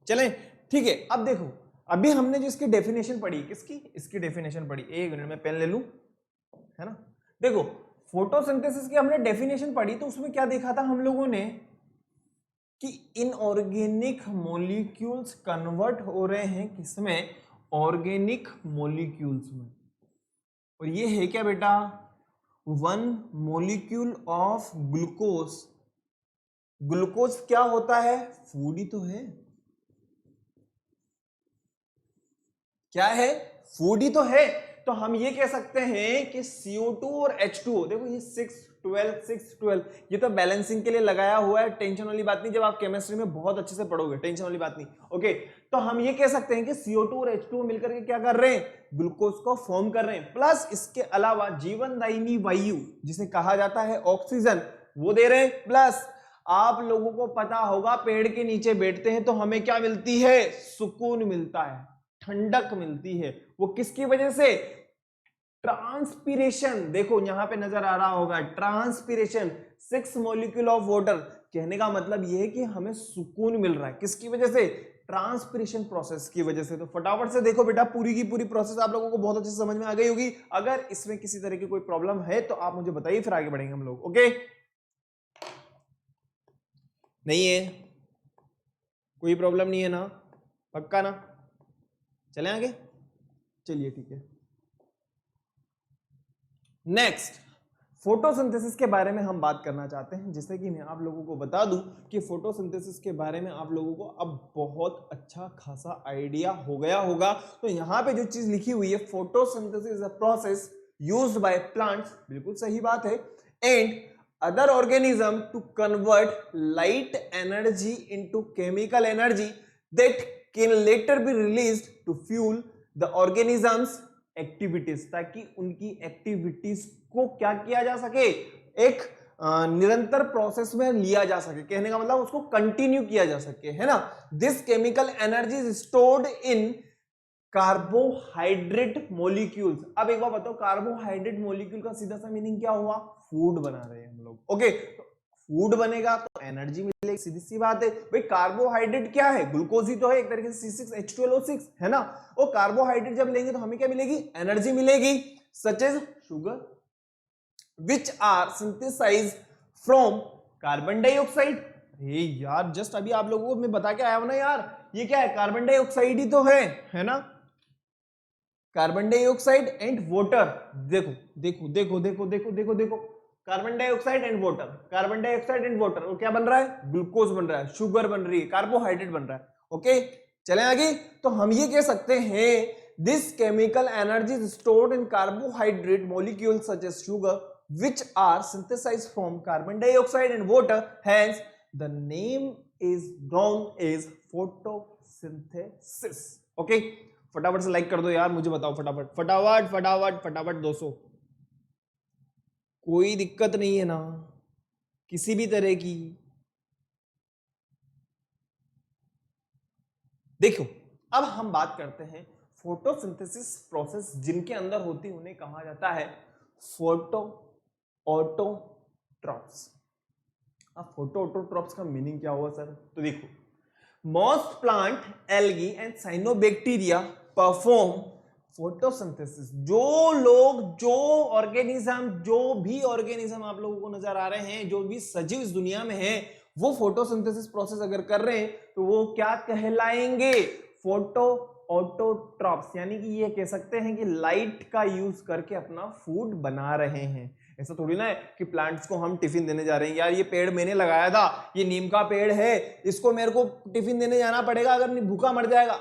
चलें ठीक है, अब देखो, अभी हमने जो इसकी डेफिनेशन पढ़ी, किसकी, इसकी डेफिनेशन पढ़ी, एक मिनट में पेन ले लूं, है ना। देखो फोटोसिंथेसिस की हमने डेफिनेशन पढ़ी, तो उसमें क्या देखा था हम लोगों ने कि इनऑर्गेनिक मॉलिक्यूल्स कन्वर्ट हो रहे हैं किसमें, ऑर्गेनिक मॉलिक्यूल्स में। और ये है क्या बेटा, 1 मॉलिक्यूल ऑफ ग्लूकोज। ग्लूकोज क्या होता है, फूड ही तो है, क्या है, फूड ही तो है। तो हम ये कह सकते हैं कि CO2 और H2O, देखो ये 6 12 6 12, ये तो बैलेंसिंग के लिए लगाया हुआ है, टेंशन वाली बात नहीं, जब आप केमिस्ट्री में बहुत अच्छे से पढ़ोगे, टेंशन वाली बात नहीं। ओके, तो हम ये कह सकते हैं कि CO2 और H2O मिलकर के क्या कर रहे हैं, ग्लूकोज को फॉर्म कर रहे हैं, प्लस इसके अलावा जीवनदायिनी वायु जिसे कहा जाता है ऑक्सीजन, वो दे रहे हैं। प्लस आप लोगों को पता होगा, पेड़ के नीचे बैठते हैं तो हमें क्या मिलती है, सुकून मिलता है, ठंडक मिलती है। वो किसकी वजह से, ट्रांसपीरेशन। देखो यहां पे नजर आ रहा होगा, ट्रांसपीरेशन, 6 मॉलिक्यूल ऑफ वाटर। कहने का मतलब यह है कि हमें सुकून मिल रहा है, किसकी वजह से, ट्रांसपीरेशन प्रोसेस की वजह से। तो फटाफट से देखो बेटा, पूरी की पूरी प्रोसेस आप लोगों को बहुत अच्छे से समझ में आ गई होगी। अगर इसमें किसी तरह की कोई प्रॉब्लम है तो आप मुझे बताइए, फिर आगे बढ़ेंगे हम लोग। ओके, नहीं है कोई प्रॉब्लम, नहीं है ना, पक्का ना, चलें आगे, चलिए ठीक है। नेक्स्ट, फोटोसिंथेसिस के बारे में हम बात करना चाहते हैं। जैसे कि मैं आप लोगों को बता दूं कि फोटोसिंथेसिस के बारे में आप लोगों को अब बहुत अच्छा खासा आइडिया हो गया होगा। तो यहां पे जो चीज लिखी हुई है, photosynthesis is a process used by plants, बिल्कुल सही बात है, and other organism to convert light energy into chemical energy that can later be released to fuel the organisms activities, ताकि उनकी एक्टिविटीज को क्या किया जा सके, एक निरंतर प्रोसेस में लिया जा सके। कहने का मतलब उसको कंटिन्यू किया जा सके, है ना। This chemical energy is stored in carbohydrate molecules. अब एक बार बताओ, कार्बोहाइड्रेट मॉलिक्यूल का सीधा सा मीनिंग क्या हुआ, फूड बना रहे हैं हम लोग। ओके, फूड बनेगा तो एनर्जी मिलेगी, सीधी सी बात है भाई। कार्बोहाइड्रेट क्या है, ग्लूकोज ही तो है, एक तरीके से C6H12O6, है ना। वो कार्बोहाइड्रेट जब लेंगे तो हमें क्या मिलेगी, एनर्जी मिलेगी, such as sugar which are synthesised from carbon dioxide. Hey यार, जस्ट अभी आप लोगों को मैं बता के आया हूं ना यार, ये क्या है, कार्बन डाइऑक्साइड ही तो है ना, कार्बन डाइऑक्साइड एंड वाटर। देखो देखो देखो देखो देखो देखो देखो, carbon dioxide and water, carbon dioxide and water, और क्या बन रहा है, ग्लूकोज बन रहा है, शुगर बन रही है, कार्बोहाइड्रेट बन रहा है। ओके, चलें आगे। तो हम ये कह सकते हैं, this chemical energy is stored in carbohydrate molecule such as sugar which are synthesized from carbon dioxide and water, hence the name is known as photosynthesis. Okay, फटाफट से लाइक कर दो यार, मुझे बताओ फटाफट फटाफट फटाफट फटाफट 200, कोई दिक्कत नहीं है ना किसी भी तरह की। देखो अब हम बात करते हैं फोटोसिंथेसिस प्रोसेस जिनके अंदर होती उन्हें कहा जाता है फोटो ऑटोट्रॉप्स। अब फोटो ऑटोट्रॉप्स का मीनिंग क्या हुआ सर? तो देखो, most plant, algae and cyanobacteria perform photosynthesis. जो लोग, जो ऑर्गेनिज्म, जो भी ऑर्गेनिज्म आप लोगों को नजर आ रहे हैं, जो भी सजीव इस दुनिया में है, वो फोटोसिंथेसिस प्रोसेस अगर कर रहे हैं तो वो क्या कहलाएंगे? Photoautotrophs. यानी कि ये कह सकते हैं कि लाइट का यूज करके अपना फूड बना रहे हैं। ऐसा थोड़ी ना है कि प्लांट्स को हम टिफिन देने जा रहे हैं, यार ये पेड़ मैंने लगाया था, ये नीम का पेड़ है, इसको मेरे को टिफिन देने जाना पड़ेगा, अगर नहीं भूखा मर जाएगा।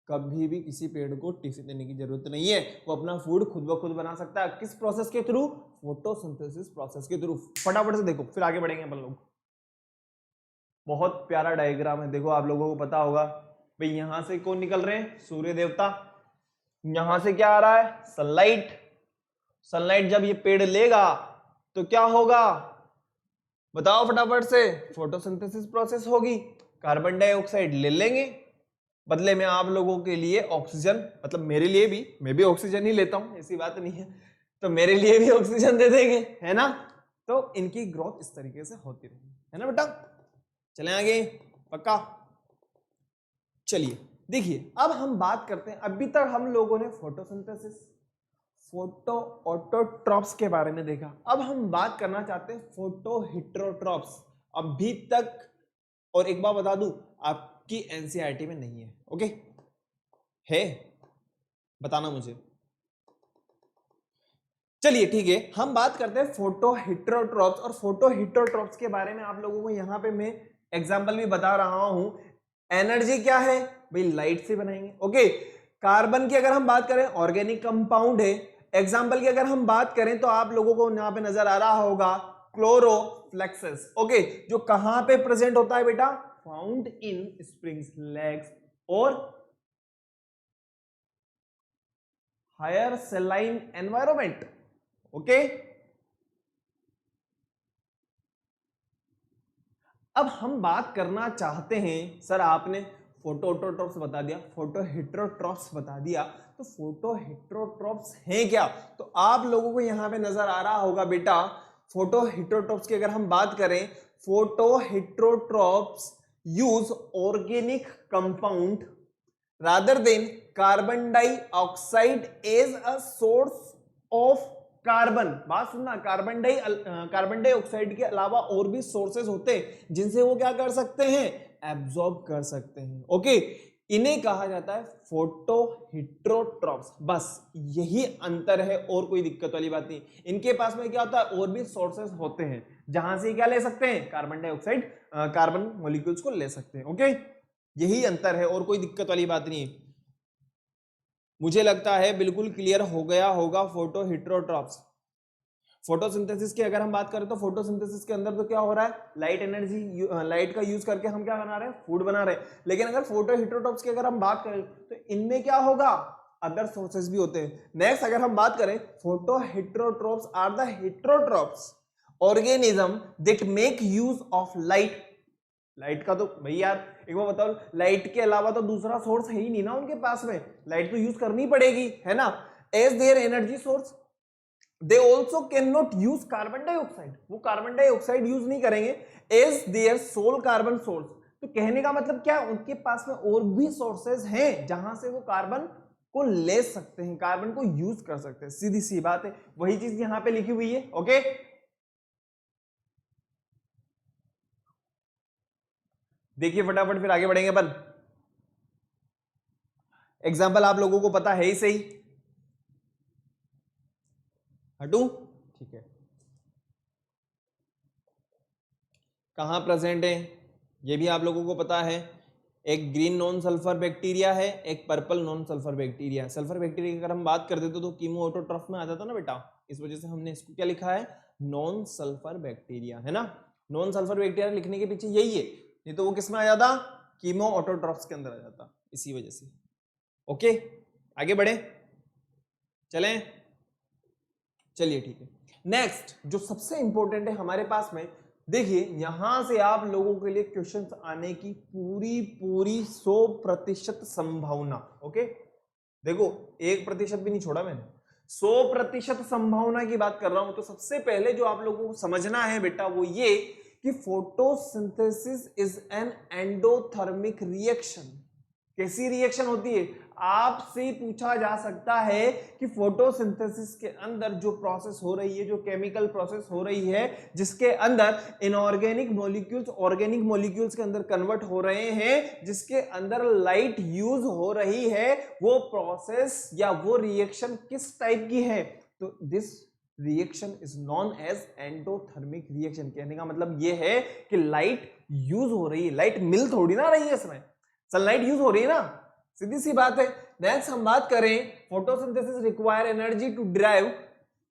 कभी भी किसी पेड़ को टिफिन देने की जरूरत नहीं है, वो अपना फूड खुद ब खुद बना सकता है। किस प्रोसेस के थ्रू? फोटोसिंथेसिस प्रोसेस के थ्रू। फटाफट से देखो, फिर आगे बढ़ेंगे अपन लोग। बहुत प्यारा डायग्राम है, देखो आप लोगों को पता होगा भाई, यहां से कौन निकल रहे हैं? सूर्य देवता। यहां से क्या आ रहा है? सनलाइट। सनलाइट जब ये पेड़ लेगा तो क्या होगा? बताओ फटाफट से। फोटोसिंथेसिस प्रोसेस होगी, कार्बन डाइऑक्साइड ले लेंगे, बदले में आप लोगों के लिए ऑक्सीजन, मतलब मेरे लिए भी, मैं भी ऑक्सीजन ही लेता हूं, ऐसी बात नहीं है, तो मेरे लिए भी ऑक्सीजन दे देंगे, है ना? तो इनकी ग्रोथ इस तरीके से होती रहेगी, है ना बेटा? चलें आगे, पक्का? चलिए देखिए, अब हम बात करते हैं, अभी तक हम लोगों ने फोटोसिंथेसिस, फोटो ऑटोट्रॉप्स के बारे में देखा। अब हम बात करना चाहते हैं फोटो हेट्रोट्रॉप्स। अभी तक, और एक बार बता दूं, आपकी एनसीईआरटी में नहीं है। ओके, है? बताना मुझे। चलिए ठीक है, हम बात करते हैं फोटो हेट्रोट्रॉप्स। और फोटो हेट्रोट्रॉप्स के बारे में आप लोगों को यहां पे मैं एग्जांपल भी बता रहा हूं। एनर्जी क्या है भाई? लाइट से बनाएंगे। ओके, कार्बन की अगर हम बात करें, ऑर्गेनिक कंपाउंड है। एग्जांपल की अगर हम बात करें तो आप लोगों को यहां पे नजर आ रहा होगा क्लोरोफ्लेक्सस। ओके, जो कहां पे प्रेजेंट होता है बेटा? फाउंड इन स्प्रिंग्स, लेक्स और हायर सेलाइन एनवायरमेंट। ओके, अब हम बात करना चाहते हैं, सर आपने फोटो ऑटोट्रॉप्स बता दिया, फोटो हेट्रोट्रॉप्स बता दिया, तो फोटो हेट्रोट्रॉप्स हैं क्या? तो आप लोगों को यहां पे नजर आ रहा होगा बेटा, फोटो हेट्रोट्रॉप्स की अगर हम बात करें, photo heterotrophs use organic compound rather than carbon dioxide as a source of carbon. बात सुनना, कार्बन डाइऑक्साइड के अलावा और भी सोर्सेज होते हैं जिनसे वो क्या कर सकते हैं? एब्जॉर्ब कर सकते हैं। ओके, इन्हें कहा जाता है फोटो हेट्रोट्रॉप्स। बस यही अंतर है, और कोई दिक्कत वाली बात नहीं। इनके पास में क्या होता है? और भी सोर्सेज होते हैं जहां से क्या ले सकते हैं? कार्बन डाइऑक्साइड, कार्बन मॉलिक्यूल्स को ले सकते हैं। ओके, यही अंतर है, और कोई दिक्कत वाली बात नहीं। मुझे लगता है बिल्कुल क्लियर हो गया होगा फोटो हेट्रोट्रॉप्स। फोटोसिंथेसिस की अगर हम बात करें तो फोटोसिंथेसिस के अंदर तो क्या हो रहा है? लाइट एनर्जी, लाइट का यूज करके हम क्या बना रहे हैं? फूड बना रहे हैं। लेकिन अगर फोटो हेट्रोट्रॉप्स की अगर हम बात करें तो इनमें क्या होगा? अदर सोर्सेज भी होते हैं। नेक्स्ट अगर हम बात करें, photo heterotrophs are the heterotrophs organism that make use of light. Light का तो भाई यार एक बार बताओ, लाइट के अलावा तो दूसरा सोर्स है ही नहीं ना उनके पास में, लाइट तो यूज करनी पड़ेगी, है ना? As their energy source they also can not use carbon dioxide. वो कार्बन डाइऑक्साइड यूज नहीं करेंगे as their sole carbon source. तो कहने का मतलब क्या? उनके पास में और भी सोर्सेज हैं जहां से वो कार्बन को ले सकते हैं, कार्बन को यूज कर सकते हैं। सीधी सी बात है, वही चीज यहां पे लिखी हुई है। ओके, देखिए फटाफट, फिर आगे बढ़ेंगे अपन। एग्जाम्पल आप लोगों को पता है ही सही। हटू, ठीक है, कहां प्रेजेंट है ये भी आप लोगों को पता है। एक ग्रीन नॉन सल्फर बैक्टीरिया है, एक पर्पल नॉन सल्फर बैक्टीरिया है। सल्फर बैक्टीरिया की अगर हम बात करते तो कीमो ऑटोट्रॉफ में आ जाता ना बेटा, इस वजह से हमने इसको क्या लिखा है, नॉन सल्फर बैक्टीरिया, है ना। नॉन सल्फर बैक्टीरिया लिखने के पीछे यही है, नहीं तो वो किस में आ जाता, कीमो ऑटोट्रॉफ्स के अंदर आ जाता, इसी वजह से। ओके, आगे बढ़े, चलें, चलिए ठीक है। नेक्स्ट जो सबसे इंपॉर्टेंट है हमारे पास में, देखिए यहां से आप लोगों के लिए क्वेश्चंस आने की पूरी 100% संभावना। ओके, देखो 1% भी नहीं छोड़ा मैंने, 100% संभावना की बात कर रहा हूं। तो सबसे पहले जो आप लोगों को समझना है बेटा वो ये कि photosynthesis is an endothermic reaction. कैसी रिएक्शन होती है, आपसे पूछा जा सकता है कि फोटोसिंथेसिस के अंदर जो प्रोसेस हो रही है, जो केमिकल प्रोसेस हो रही है, जिसके अंदर इनऑर्गेनिक मॉलिक्यूल्स ऑर्गेनिक मॉलिक्यूल्स के अंदर कन्वर्ट हो रहे हैं, जिसके अंदर लाइट यूज हो रही है, वो प्रोसेस या वो रिएक्शन किस टाइप की है। तो this reaction is known as endothermic reaction. कहने का मतलब ये है कि लाइट यूज हो रही है, लाइट मिल थोड़ी ना रही है, इसमें सनलाइट यूज हो रही है ना, सीधी सी बात है। नेक्स्ट हम बात करें, photosynthesis require energy to derive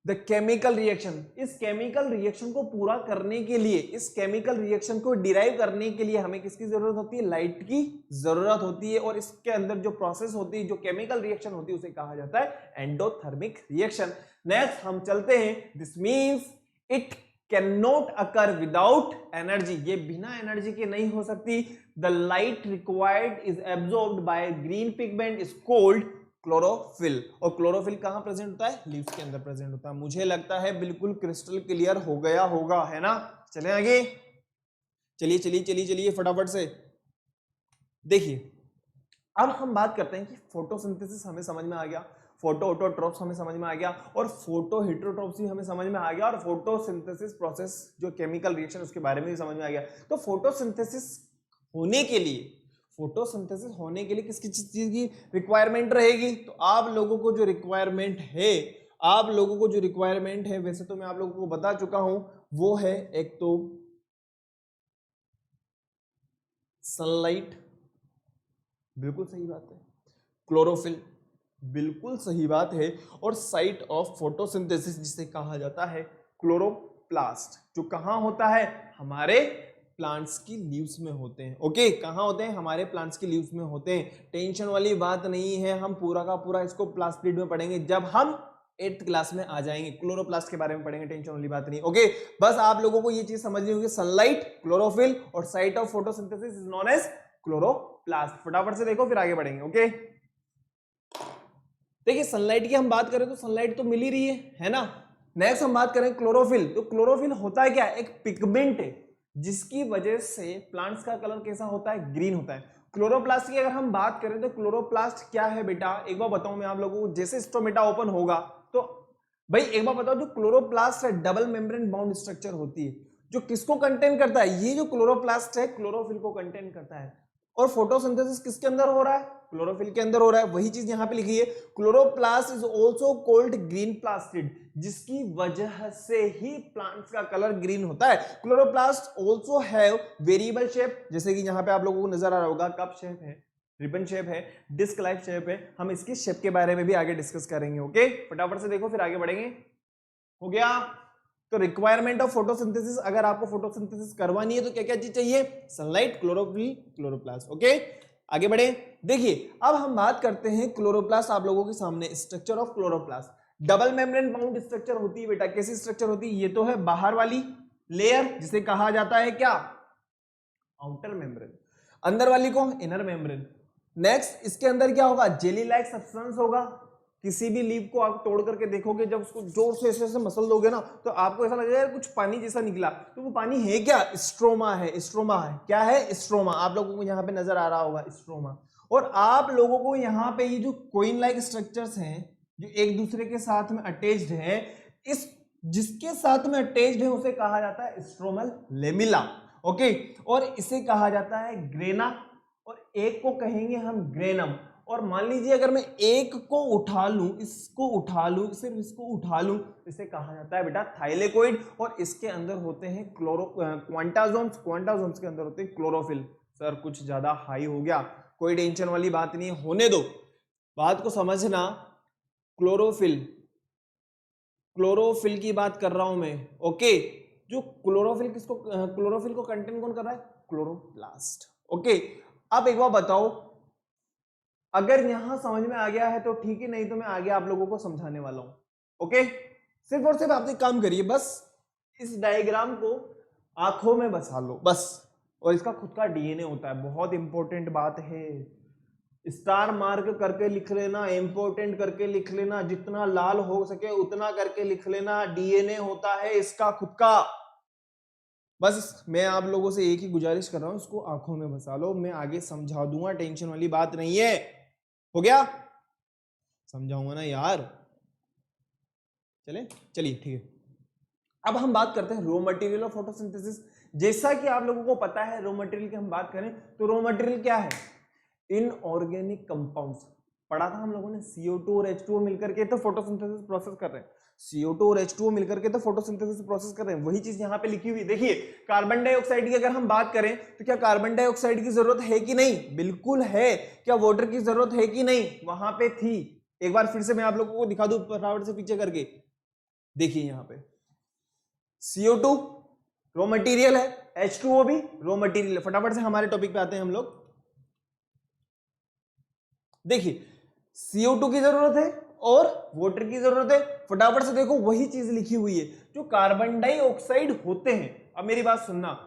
the chemical reaction. इस केमिकल रिएक्शन को पूरा करने के लिए, इस केमिकल रिएक्शन को डिराइव करने के लिए हमें किसकी जरूरत होती है, लाइट की जरूरत होती है। और इसके अंदर जो प्रोसेस होती है, जो केमिकल रिएक्शन होती है, उसे कहा जाता है एंडोथर्मिक रिएक्शन। नेक्स्ट हम चलते हैं, this means it can not occur without energy. ये बिना एनर्जी के नहीं हो सकती। The light required is absorbed by green pigment is called chlorophyll. और क्लोरोफिल कहां प्रेजेंट होता है, लीव्स के अंदर प्रेजेंट होता है। मुझे लगता है बिल्कुल क्रिस्टल क्लियर हो गया होगा, है ना। चलें आगे, चलिए फटाफट से। देखिए अब हम बात करते हैं कि फोटोसिंथेसिस हमें समझ में आ गया, फोटो ऑटोट्रॉप्स हमें समझ में आ गया, और फोटो हेटेरोट्रॉप्स भी हमें समझ में आ गया, और फोटोसिंथेसिस प्रोसेस जो केमिकल रिएक्शन उसके बारे में भी समझ में आ गया। तो फोटोसिंथेसिस होने के लिए, फोटोसिंथेसिस होने के लिए किस किस चीज की रिक्वायरमेंट रहेगी। तो आप लोगों को जो रिक्वायरमेंट है, आप लोगों को जो रिक्वायरमेंट है, वैसे तो मैं आप लोगों को बता चुका हूं, वो है एक तो सनलाइट, बिल्कुल सही बात है, क्लोरोफिल, बिल्कुल सही बात है, और साइट ऑफ फोटोसिंथेसिस जिसे कहा जाता है क्लोरोप्लास्ट, जो कहां होता है, हमारे प्लांट्स की लीव्स में होते हैं। ओके, कहां होते हैं, हमारे प्लांट्स की लीव्स में होते हैं। टेंशन वाली बात नहीं है, हम पूरा का पूरा इसको प्लास्टिड में पढ़ेंगे जब हम 8th क्लास में आ जाएंगे, क्लोरोप्लास्ट के बारे में पढ़ेंगे, टेंशन वाली बात नहीं। ओके, बस आप लोगों को ये चीज समझनी होगी, सनलाइट, क्लोरोफिल और site of photosynthesis is known as chloroplast. फटाफट से देखो फिर आगे बढ़ेंगे। ओके, देखिए सनलाइट की हम बात करें तो सनलाइट तो मिल ही रही है ना। नेक्स्ट हम बात करें क्लोरोफिल। तो क्लोरोफिल होता है क्या, एक पिगमेंट है जिसकी वजह से प्लांट्स का कलर कैसा होता है, ग्रीन होता है। क्लोरोप्लास्ट की अगर हम बात करें तो क्लोरोप्लास्ट क्या है बेटा, एक बार बताऊं मैं आप लोगों को। जैसे स्टोमेटा ओपन होगा तो भाई एक बार बताओ, जो क्लोरोप्लास्ट है डबल मेम्ब्रेन बाउंड स्ट्रक्चर होती है, जो किसको कंटेन करता है, ये जो क्लोरोप्लास्ट है क्लोरोफिल को कंटेन करता है। और फोटोसिंथेसिस किसके अंदर हो रहा है, क्लोरोफिल के अंदर हो रहा है। वही चीज यहां पे लिखी है, chloroplast is also called green plastid, जिसकी वजह से ही प्लांट्स का कलर ग्रीन होता है। Chloroplast also have variable shape, जैसे कि यहां पे आप लोगों को नजर आ रहा होगा, कप शेप है, रिबन शेप है, डिस्क लाइक शेप है। हम इसकी शेप के बारे में भी आगे डिस्कस करेंगे। ओके, फटाफट से देखो फिर आगे बढ़ेंगे। हो गया, तो रिक्वायरमेंट ऑफ फोटोसिंथेसिस, अगर आपको फोटोसिंथेसिस करवानी है तो क्या क्या चीज चाहिए, सनलाइट, क्लोरोफिल, क्लोरोप्लास्ट। ओके, आगे बढ़े। देखिए अब हम बात करते हैं क्लोरोप्लास्ट, आप लोगों के सामने structure of chloroplast. Double membrane bound structure होती है बेटा। कैसी स्ट्रक्चर होती है, ये तो है बाहर वाली लेयर जिसे कहा जाता है क्या, आउटर मेम्ब्रेन, अंदर वाली को इनर मेम्ब्रेन। नेक्स्ट इसके अंदर क्या होगा, जेली लाइक सब्सटेंस होगा। किसी भी लीफ को आप तोड़ करके देखोगे, जब उसको जोर से ऐसे मसल दोगे ना, तो आपको ऐसा लगेगा कुछ पानी जैसा निकला। तो वो पानी है क्या, स्ट्रोमा है, स्ट्रोमा है, क्या है, स्ट्रोमा। आप लोगों को यहाँ पे नजर आ रहा होगा स्ट्रोमा। और आप लोगों को यहाँ पे ये जो कोइन लाइक स्ट्रक्चर्स हैं जो एक दूसरे के साथ में अटैच्ड है, इस जिसके साथ में अटैच्ड है उसे कहा जाता है स्ट्रोमल लेमिला। ओके, और इसे कहा जाता है ग्रेना, और एक को कहेंगे हम ग्रेनम। और मान लीजिए अगर मैं एक को उठा लूं, इसको उठा लूं, सिर्फ इसको उठा लूं, इसे कहा जाता है बेटा थाइलेकोइड। और इसके अंदर होते हैं क्वांटासोम्स, क्वांटासोम्स के अंदर होते हैं क्लोरोफिल। सर कुछ ज्यादा हाई हो गया, कोई टेंशन वाली बात नहीं, होने दो, बात को समझना। क्लोरोफिल, क्लोरोफिल की बात कर रहा हूं मैं, ओके। जो क्लोरोफिल किसको, क्लोरोफिल को कंटेन कौन कर रहा है, क्लोरोप्लास्ट, ओके। अब एक बार बताओ, अगर यहां समझ में आ गया है तो ठीक है, नहीं तो मैं आगे आप लोगों को समझाने वाला हूं, ओके। सिर्फ और सिर्फ आप एक काम करिए, बस इस डायग्राम को आंखों में बसा लो बस, और इसका खुद का डीएनए होता है, बहुत इंपॉर्टेंट बात है, स्टार मार्क करके लिख लेना, इंपॉर्टेंट करके लिख लेना, जितना लाल हो सके उतना करके लिख लेना, डीएनए होता है इसका खुद का। बस मैं आप लोगों से एक ही गुजारिश कर रहा हूं, इसको आंखों में बसा लो, मैं आगे समझा दूंगा, टेंशन वाली बात नहीं है। हो गया, समझाऊंगा ना यार, चले चलिए ठीक है। अब हम बात करते हैं रॉ मटेरियल ऑफ फोटोसिंथेसिस। जैसा कि आप लोगों को पता है, रॉ मटेरियल की हम बात करें तो रॉ मटेरियल क्या है, इनऑर्गेनिक कंपाउंड्स। पढ़ा था हम लोगों ने, CO2 और H2O मिलकर के तो फोटोसिंथेसिस प्रोसेस कर रहे हैं, CO2 और H2O मिलकर के तो फोटोसिंथेसिस प्रोसेस कर रहे हैं, वही चीज यहाँ पे लिखी हुई। देखिए कार्बन डाइऑक्साइड की अगर हम बात करें तो क्या कार्बन डाइऑक्साइड की जरूरत है कि नहीं, बिल्कुल है। क्या वाटर की जरूरत है कि नहीं, वहां पे थी। एक बार फिर से मैं आप लोगों को दिखा दूं फटाफट से पीछे करके, देखिए यहाँ पे CO2 रॉ मटेरियल है, H2O भी रॉ मटेरियल है। फटाफट से हमारे टॉपिक पे आते हैं हम लोग। देखिए CO2 की जरूरत है और वाटर की जरूरत है, फटाफट से देखो वही चीज लिखी हुई है जो कार्बन डाइऑक्साइड होते हैं। अब मेरी बात सुनना,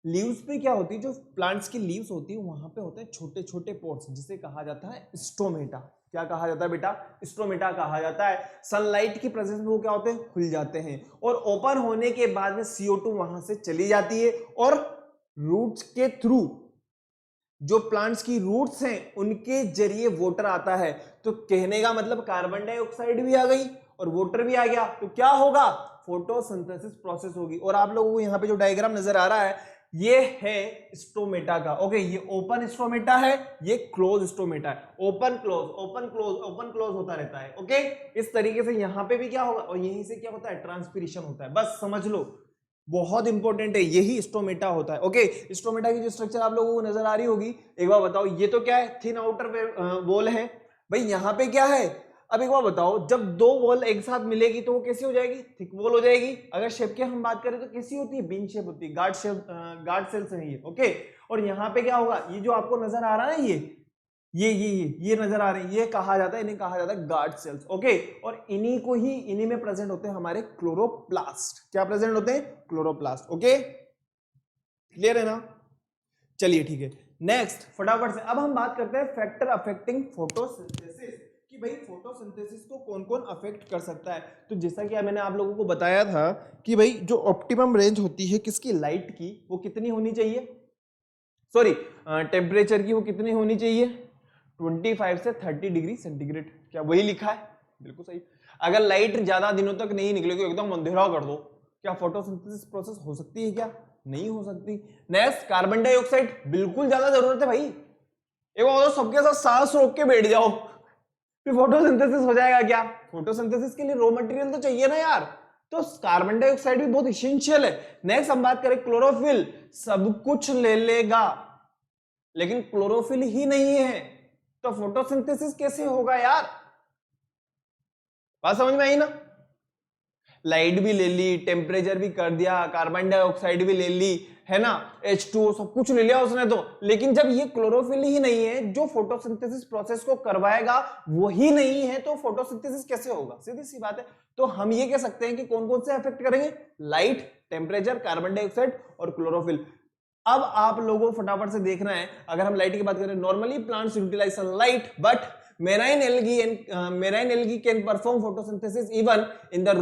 लीव्स पे क्या होती है, जो प्लांट्स की लीव्स होती है वहां पे होते हैं छोटे छोटे पोर्स, जिसे कहा जाता है स्टोमेटा। क्या कहा जाता है बेटा, स्टोमेटा कहा जाता है। सनलाइट की प्रेजेंस में वो क्या होते हैं, खुल जाते हैं, और ओपन होने के बाद में CO2 वहां से चली जाती है, और रूट्स के थ्रू, जो प्लांट्स की रूट्स हैं उनके जरिए वाटर आता है। तो कहने का मतलब कार्बन डाइऑक्साइड भी आ गई और वाटर भी आ गया, तो क्या होगा, फोटोसिंथेसिस प्रोसेस होगी। और आप लोगों को यहाँ पे जो डायग्राम नजर आ रहा है ये है स्टोमेटा का, ओके। ये ओपन स्टोमेटा है, ये क्लोज स्टोमेटा है, open close open close open close होता रहता है, ओके। इस तरीके से यहाँ पे भी क्या होगा, और यहीं से क्या होता है, ट्रांसपिरेशन होता है, बस समझ लो, बहुत इंपॉर्टेंट है, यही स्टोमेटा होता है, ओके। स्टोमेटा की जो स्ट्रक्चर आप लोगों को नजर आ रही होगी, एक बार बताओ, ये तो क्या है, थिन आउटर वॉल है भाई, यहाँ पे क्या है। अब एक बार बताओ, जब दो वॉल एक साथ मिलेगी तो वो कैसी हो जाएगी, थिक वॉल हो जाएगी। अगर शेप की हम बात करें तो कैसी होती है, बीन शेप होती है, गार्ड शेप, गार्ड सेल्स है ये, ओके। और यहाँ पे क्या होगा, ये जो आपको नजर आ रहा है ना, ये नजर आ रहे हैं, ये कहा जाता है, इन्हें कहा जाता है गार्ड सेल्स, ओके। और इन्हीं में प्रेजेंट होते हैं हमारे क्लोरोप्लास्ट। क्या प्रेजेंट होते हैं, क्लोरोप्लास्ट, ओके। क्लियर है ना, चलिए ठीक है। नेक्स्ट फटाफट से अब हम बात करते हैं फैक्टर अफेक्टिंग फोटोसिंथेसिस, कि भाई फोटोसिंथेसिस को कौन कौन अफेक्ट कर सकता है। तो जैसा कि मैंने आप लोगों को बताया था कि भाई जो ऑप्टिमम रेंज होती है किसकी, लाइट की, वो कितनी होनी चाहिए, सॉरी टेम्परेचर की, वो कितनी होनी चाहिए, 25 से 30 डिग्री सेंटीग्रेड। क्या वही लिखा है, बिल्कुल सही। अगर लाइट ज्यादा दिनों तक नहीं निकलेगी, एकदम अंधेरा कर दो, क्या फोटोसिंथेसिस प्रोसेस हो सकती है, क्या नहीं हो सकती। नेक्स्ट कार्बन डाइऑक्साइड, बिल्कुल ज्यादा जरूरत है भाई, एक बार सबके साथ सांस रोक के बैठ जाओ, फिर फोटोसिंथेसिस हो जाएगा क्या। फोटोसिंथेसिस के लिए रॉ मटेरियल तो चाहिए ना यार, तो कार्बन डाइऑक्साइड भी बहुत इसेंशियल है। नेक्स्ट हम बात करें क्लोरोफिल, सब कुछ ले लेगा लेकिन क्लोरोफिल ही नहीं है, तो फोटोसिंथेसिस कैसे होगा यार, बात समझ में आई ना। लाइट भी ले ली, टेम्परेचर भी कर दिया, कार्बन डाइऑक्साइड भी ले ली, है ना, H2O सब कुछ ले लिया उसने तो, लेकिन जब ये क्लोरोफिल ही नहीं है जो फोटोसिंथेसिस प्रोसेस को करवाएगा, वही नहीं है, तो फोटोसिंथेसिस कैसे होगा, सीधी सी बात है। तो हम ये कह सकते हैं कि कौन कौन से अफेक्ट करेंगे, लाइट, टेम्परेचर, कार्बन डाइऑक्साइड और क्लोरोफिल। अब आप लोगों को फटाफट से देखना है, अगर हम लाइट की बात करें, normally plants utilize sunlight, but marine algae can perform photosynthesis even in the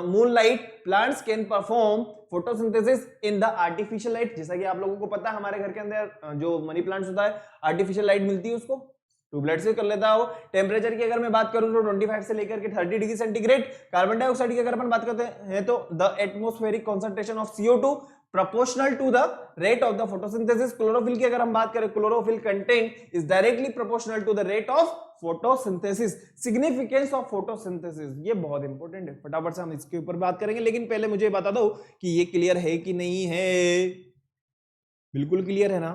moonlight. Plants can perform photosynthesis in the artificial light. जैसा कि आप लोगों को पता है, हमारे घर के अंदर जो मनी प्लांट्स होता है, आर्टिफिशियल लाइट मिलती है, उसको ट्यूबलाइट से कर लेता हो। टेम्परेचर की अगर मैं बात करूं तो 25 से लेकर के 30 डिग्री सेंटीग्रेड। कार्बन डाइऑक्साइड की अगर अपन बात करते हैं तो the atmospheric concentration of CO2 proportional to the rate of the photosynthesis. Chlorophyll की अगर हम बात करें, chlorophyll content is directly proportional to the rate of photosynthesis. Significance of photosynthesis, ये बहुत इंपॉर्टेंट है, फटाफट से हम इसके ऊपर बात करेंगे, लेकिन पहले मुझे बता दो कि ये क्लियर है कि नहीं है, बिल्कुल क्लियर है ना।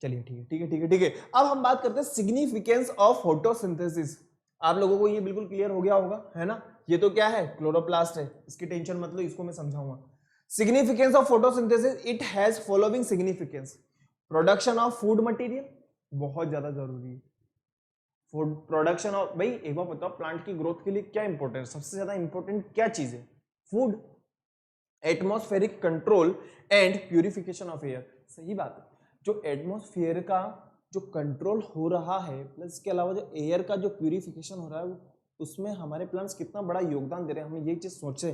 चलिए ठीक है ठीक है ठीक है ठीक है। अब हम बात करते हैं सिग्निफिकेंस ऑफ फोटोसिंथेसिस। आप लोगों को ये बिल्कुल क्लियर हो गया होगा, है ना। ये तो क्या है, क्लोरोप्लास्ट है, इसकी टेंशन मत लो, इसको मैं समझाऊंगा। Significance of photosynthesis, it has following significance. Production of food material, बहुत ज्यादा जरूरी है। फूड प्रोडक्शन ऑफ, भाई एक बार बताओ, प्लांट की ग्रोथ के लिए क्या इंपॉर्टेंट है, सबसे ज्यादा इंपॉर्टेंट क्या चीज है, food. Atmospheric control and purification of air, सही बात है। जो एटमॉस्फेयर का जो कंट्रोल हो रहा है, प्लस इसके अलावा जो एयर का जो प्यूरिफिकेशन हो रहा है, उसमें हमारे प्लांट्स कितना बड़ा योगदान दे रहे हैं, हमें ये चीज सोचे,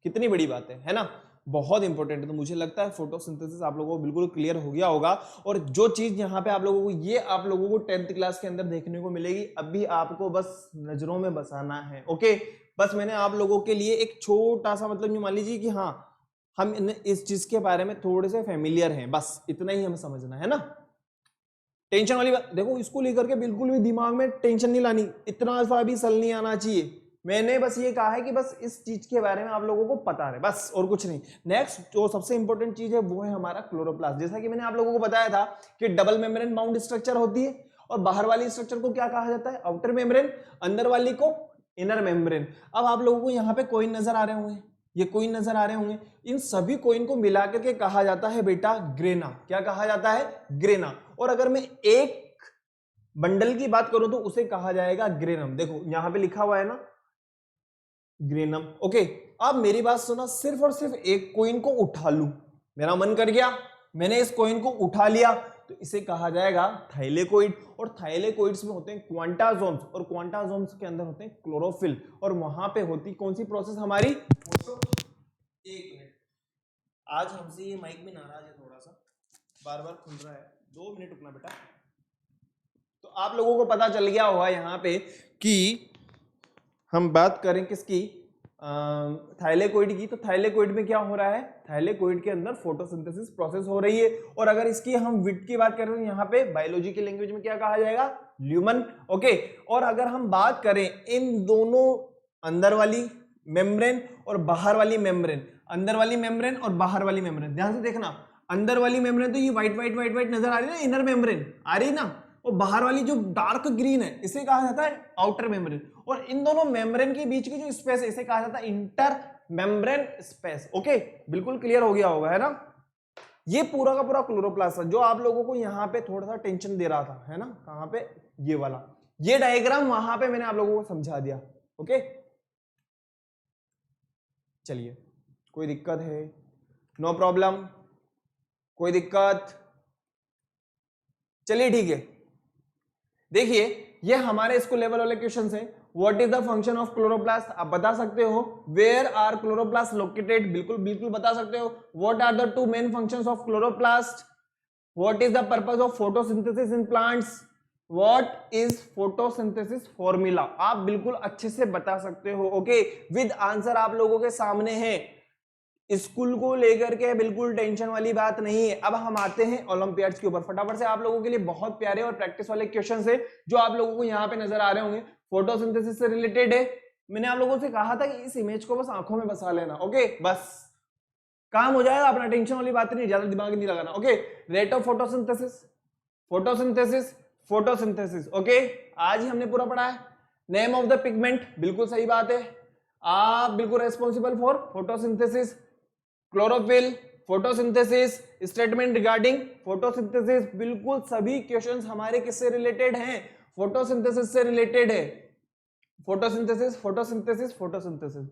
कितनी बड़ी बात है ना, बहुत इंपॉर्टेंट है। तो मुझे लगता है फोटोसिंथेसिस आप लोगों को बिल्कुल क्लियर हो गया होगा। और जो चीज यहाँ पे आप लोगों को, ये आप लोगों को 10th क्लास के अंदर देखने को मिलेगी, अभी आपको बस नजरों में बसाना है। ओके, बस मैंने आप लोगों के लिए एक छोटा सा, मतलब मान लीजिए कि हाँ, हम इस चीज के बारे में थोड़े से फेमिलियर हैं, बस इतना ही हमें समझना है ना। टेंशन वाली बात देखो, इसको लेकर के बिल्कुल भी दिमाग में टेंशन नहीं लानी, इतना सा भी सल नहीं आना चाहिए। मैंने बस ये कहा है कि बस इस चीज के बारे में आप लोगों को पता रहे, बस, और कुछ नहीं। नेक्स्ट जो सबसे इंपॉर्टेंट चीज है वो है हमारा क्लोरोप्लास्ट। जैसा कि मैंने आप लोगों को बताया था कि डबल मेम्ब्रेन बाउंड स्ट्रक्चर होती है, और बाहर वाली स्ट्रक्चर को क्या कहा जाता है, आउटर मेम्ब्रेन, अंदर वाली को इनर मेम्ब्रेन। अब आप लोगों को यहाँ पे कोइन नजर आ रहे होंगे, ये कोइन नजर आ रहे होंगे, इन सभी कोइन को मिलाकर के कहा जाता है बेटा ग्रेना। क्या कहा जाता है, ग्रेना। और अगर मैं एक बंडल की बात करूं तो उसे कहा जाएगा ग्रेनम। देखो यहां पे लिखा हुआ है ना, ग्रेनम। ओके, अब मेरी बात सुना, सिर्फ और सिर्फ एक कोइन को उठा लूं, मेरा मन कर गया, मैंने इस कोइन को उठा लिया, तो इसे कहा जाएगा थाइलेकोइड। और थाइलेकोइड्स में होते हैं क्वांटासोम्स, और क्वांटासोम्स के अंदर होते हैं क्लोरोफिल, और वहां पे होती कौन सी प्रोसेस हमारी, एक मिनट, आज हमसे ये माइक में नाराज है, थोड़ा सा बार बार खुल रहा है, 2 मिनट रुकना बेटा। तो आप लोगों को पता चल गया होगा यहाँ पे कि हम बात करें किसकी, थाइलेकोइड की। तो थाइलेकोइड में क्या हो रहा है, थाइलेकोइड के अंदर फोटोसिंथेसिस प्रोसेस हो रही है। और अगर इसकी हम विड्थ की बात करें तो यहाँ पे बायोलॉजी की लैंग्वेज में क्या कहा जाएगा, ल्यूमन। ओके, और अगर हम बात करें इन दोनों, अंदर वाली मेम्ब्रेन और बाहर वाली मेम्ब्रेन, अंदर वाली मेम्ब्रेन और बाहर वाली मेम्ब्रेन, ध्यान से देखना, अंदर वाली मेम्ब्रेन तो ये व्हाइट व्हाइट व्हाइट व्हाइट नजर आ रही है ना, इनर मेम्ब्रेन आ रही ना, और बाहर वाली जो डार्क ग्रीन है इसे कहा जाता है आउटर मेम्ब्रेन। और इन दोनों मेम्ब्रेन के बीच की जो स्पेस है इसे कहा जाता है इंटर मेम्ब्रेन स्पेस। ओके, बिल्कुल क्लियर हो गया होगा, है ना। ये पूरा का पूरा क्लोरोप्लास्ट जो आप लोगों को यहाँ पे थोड़ा सा टेंशन दे रहा था, है ना, कहाँ पे, ये वाला, ये डायग्राम वहां पे मैंने आप लोगों को समझा दिया। ओके, चलिए, कोई दिक्कत है, नो प्रॉब्लम, कोई दिक्कत, चलिए ठीक है। देखिए ये हमारे स्कूल लेवल वाले क्वेश्चन हैं। What is the function of chloroplast, आप बता सकते हो। वेयर आर क्लोरोप्लास्ट लोकेटेड, बिल्कुल बिल्कुल बता सकते हो। What are the 2 main functions of chloroplast, what is the purpose of photosynthesis in plants, what is photosynthesis formula, आप बिल्कुल अच्छे से बता सकते हो। ओके, विद आंसर आप लोगों के सामने है, स्कूल को लेकर के बिल्कुल टेंशन वाली बात नहीं है। अब हम आते हैं ओलंपियाड्स के ऊपर। फटाफट से आप लोगों के लिए बहुत प्यारे और प्रैक्टिस वाले क्वेश्चंस है जो आप लोगों को यहाँ पे नजर आ रहे होंगे, फोटोसिंथेसिस से रिलेटेड है। मैंने आप लोगों से कहा था कि इस इमेज को बस आंखों में बसा लेना। ओके, बस काम हो जाएगा अपना, टेंशन वाली बात नहीं, ज्यादा दिमाग नहीं लगाना। Okay, rate of photosynthesis, photosynthesis, photosynthesis. Okay, आज ही हमने पूरा पढ़ा है। नेम ऑफ द पिगमेंट, बिल्कुल सही बात है, आप बिल्कुल responsible for photosynthesis. Chlorophyll, photosynthesis, statement regarding photosynthesis, बिल्कुल सभी क्वेश्चंस हमारे किससे रिलेटेड हैं, फोटोसिंथेसिस से रिलेटेड है। फोटोसिंथेसिस, फोटोसिंथेसिस, फोटोसिंथेसिस,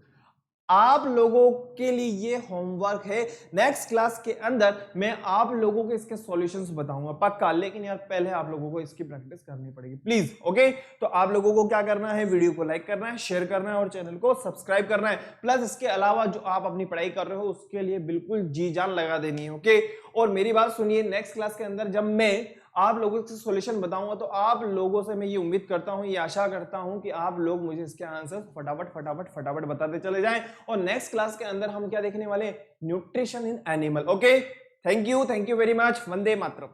आप लोगों के लिए ये होमवर्क है। नेक्स्ट क्लास के अंदर मैं आप लोगों को इसके सॉल्यूशंस बताऊंगा पक्का, लेकिन यार पहले आप लोगों को इसकी प्रैक्टिस करनी पड़ेगी प्लीज। ओके, तो आप लोगों को क्या करना है, वीडियो को लाइक करना है, शेयर करना है और चैनल को सब्सक्राइब करना है। प्लस इसके अलावा जो आप अपनी पढ़ाई कर रहे हो उसके लिए बिल्कुल जी जान लगा देनी है। ओके, और मेरी बात सुनिए, नेक्स्ट क्लास के अंदर जब मैं आप लोगों से सॉल्यूशन बताऊंगा तो आप लोगों से मैं ये उम्मीद करता हूं, ये आशा करता हूं कि आप लोग मुझे इसके आंसर फटाफट फटाफट फटाफट बताते चले जाएं। और नेक्स्ट क्लास के अंदर हम क्या देखने वाले, nutrition in animal. Okay, thank you very much, Vande Mataram.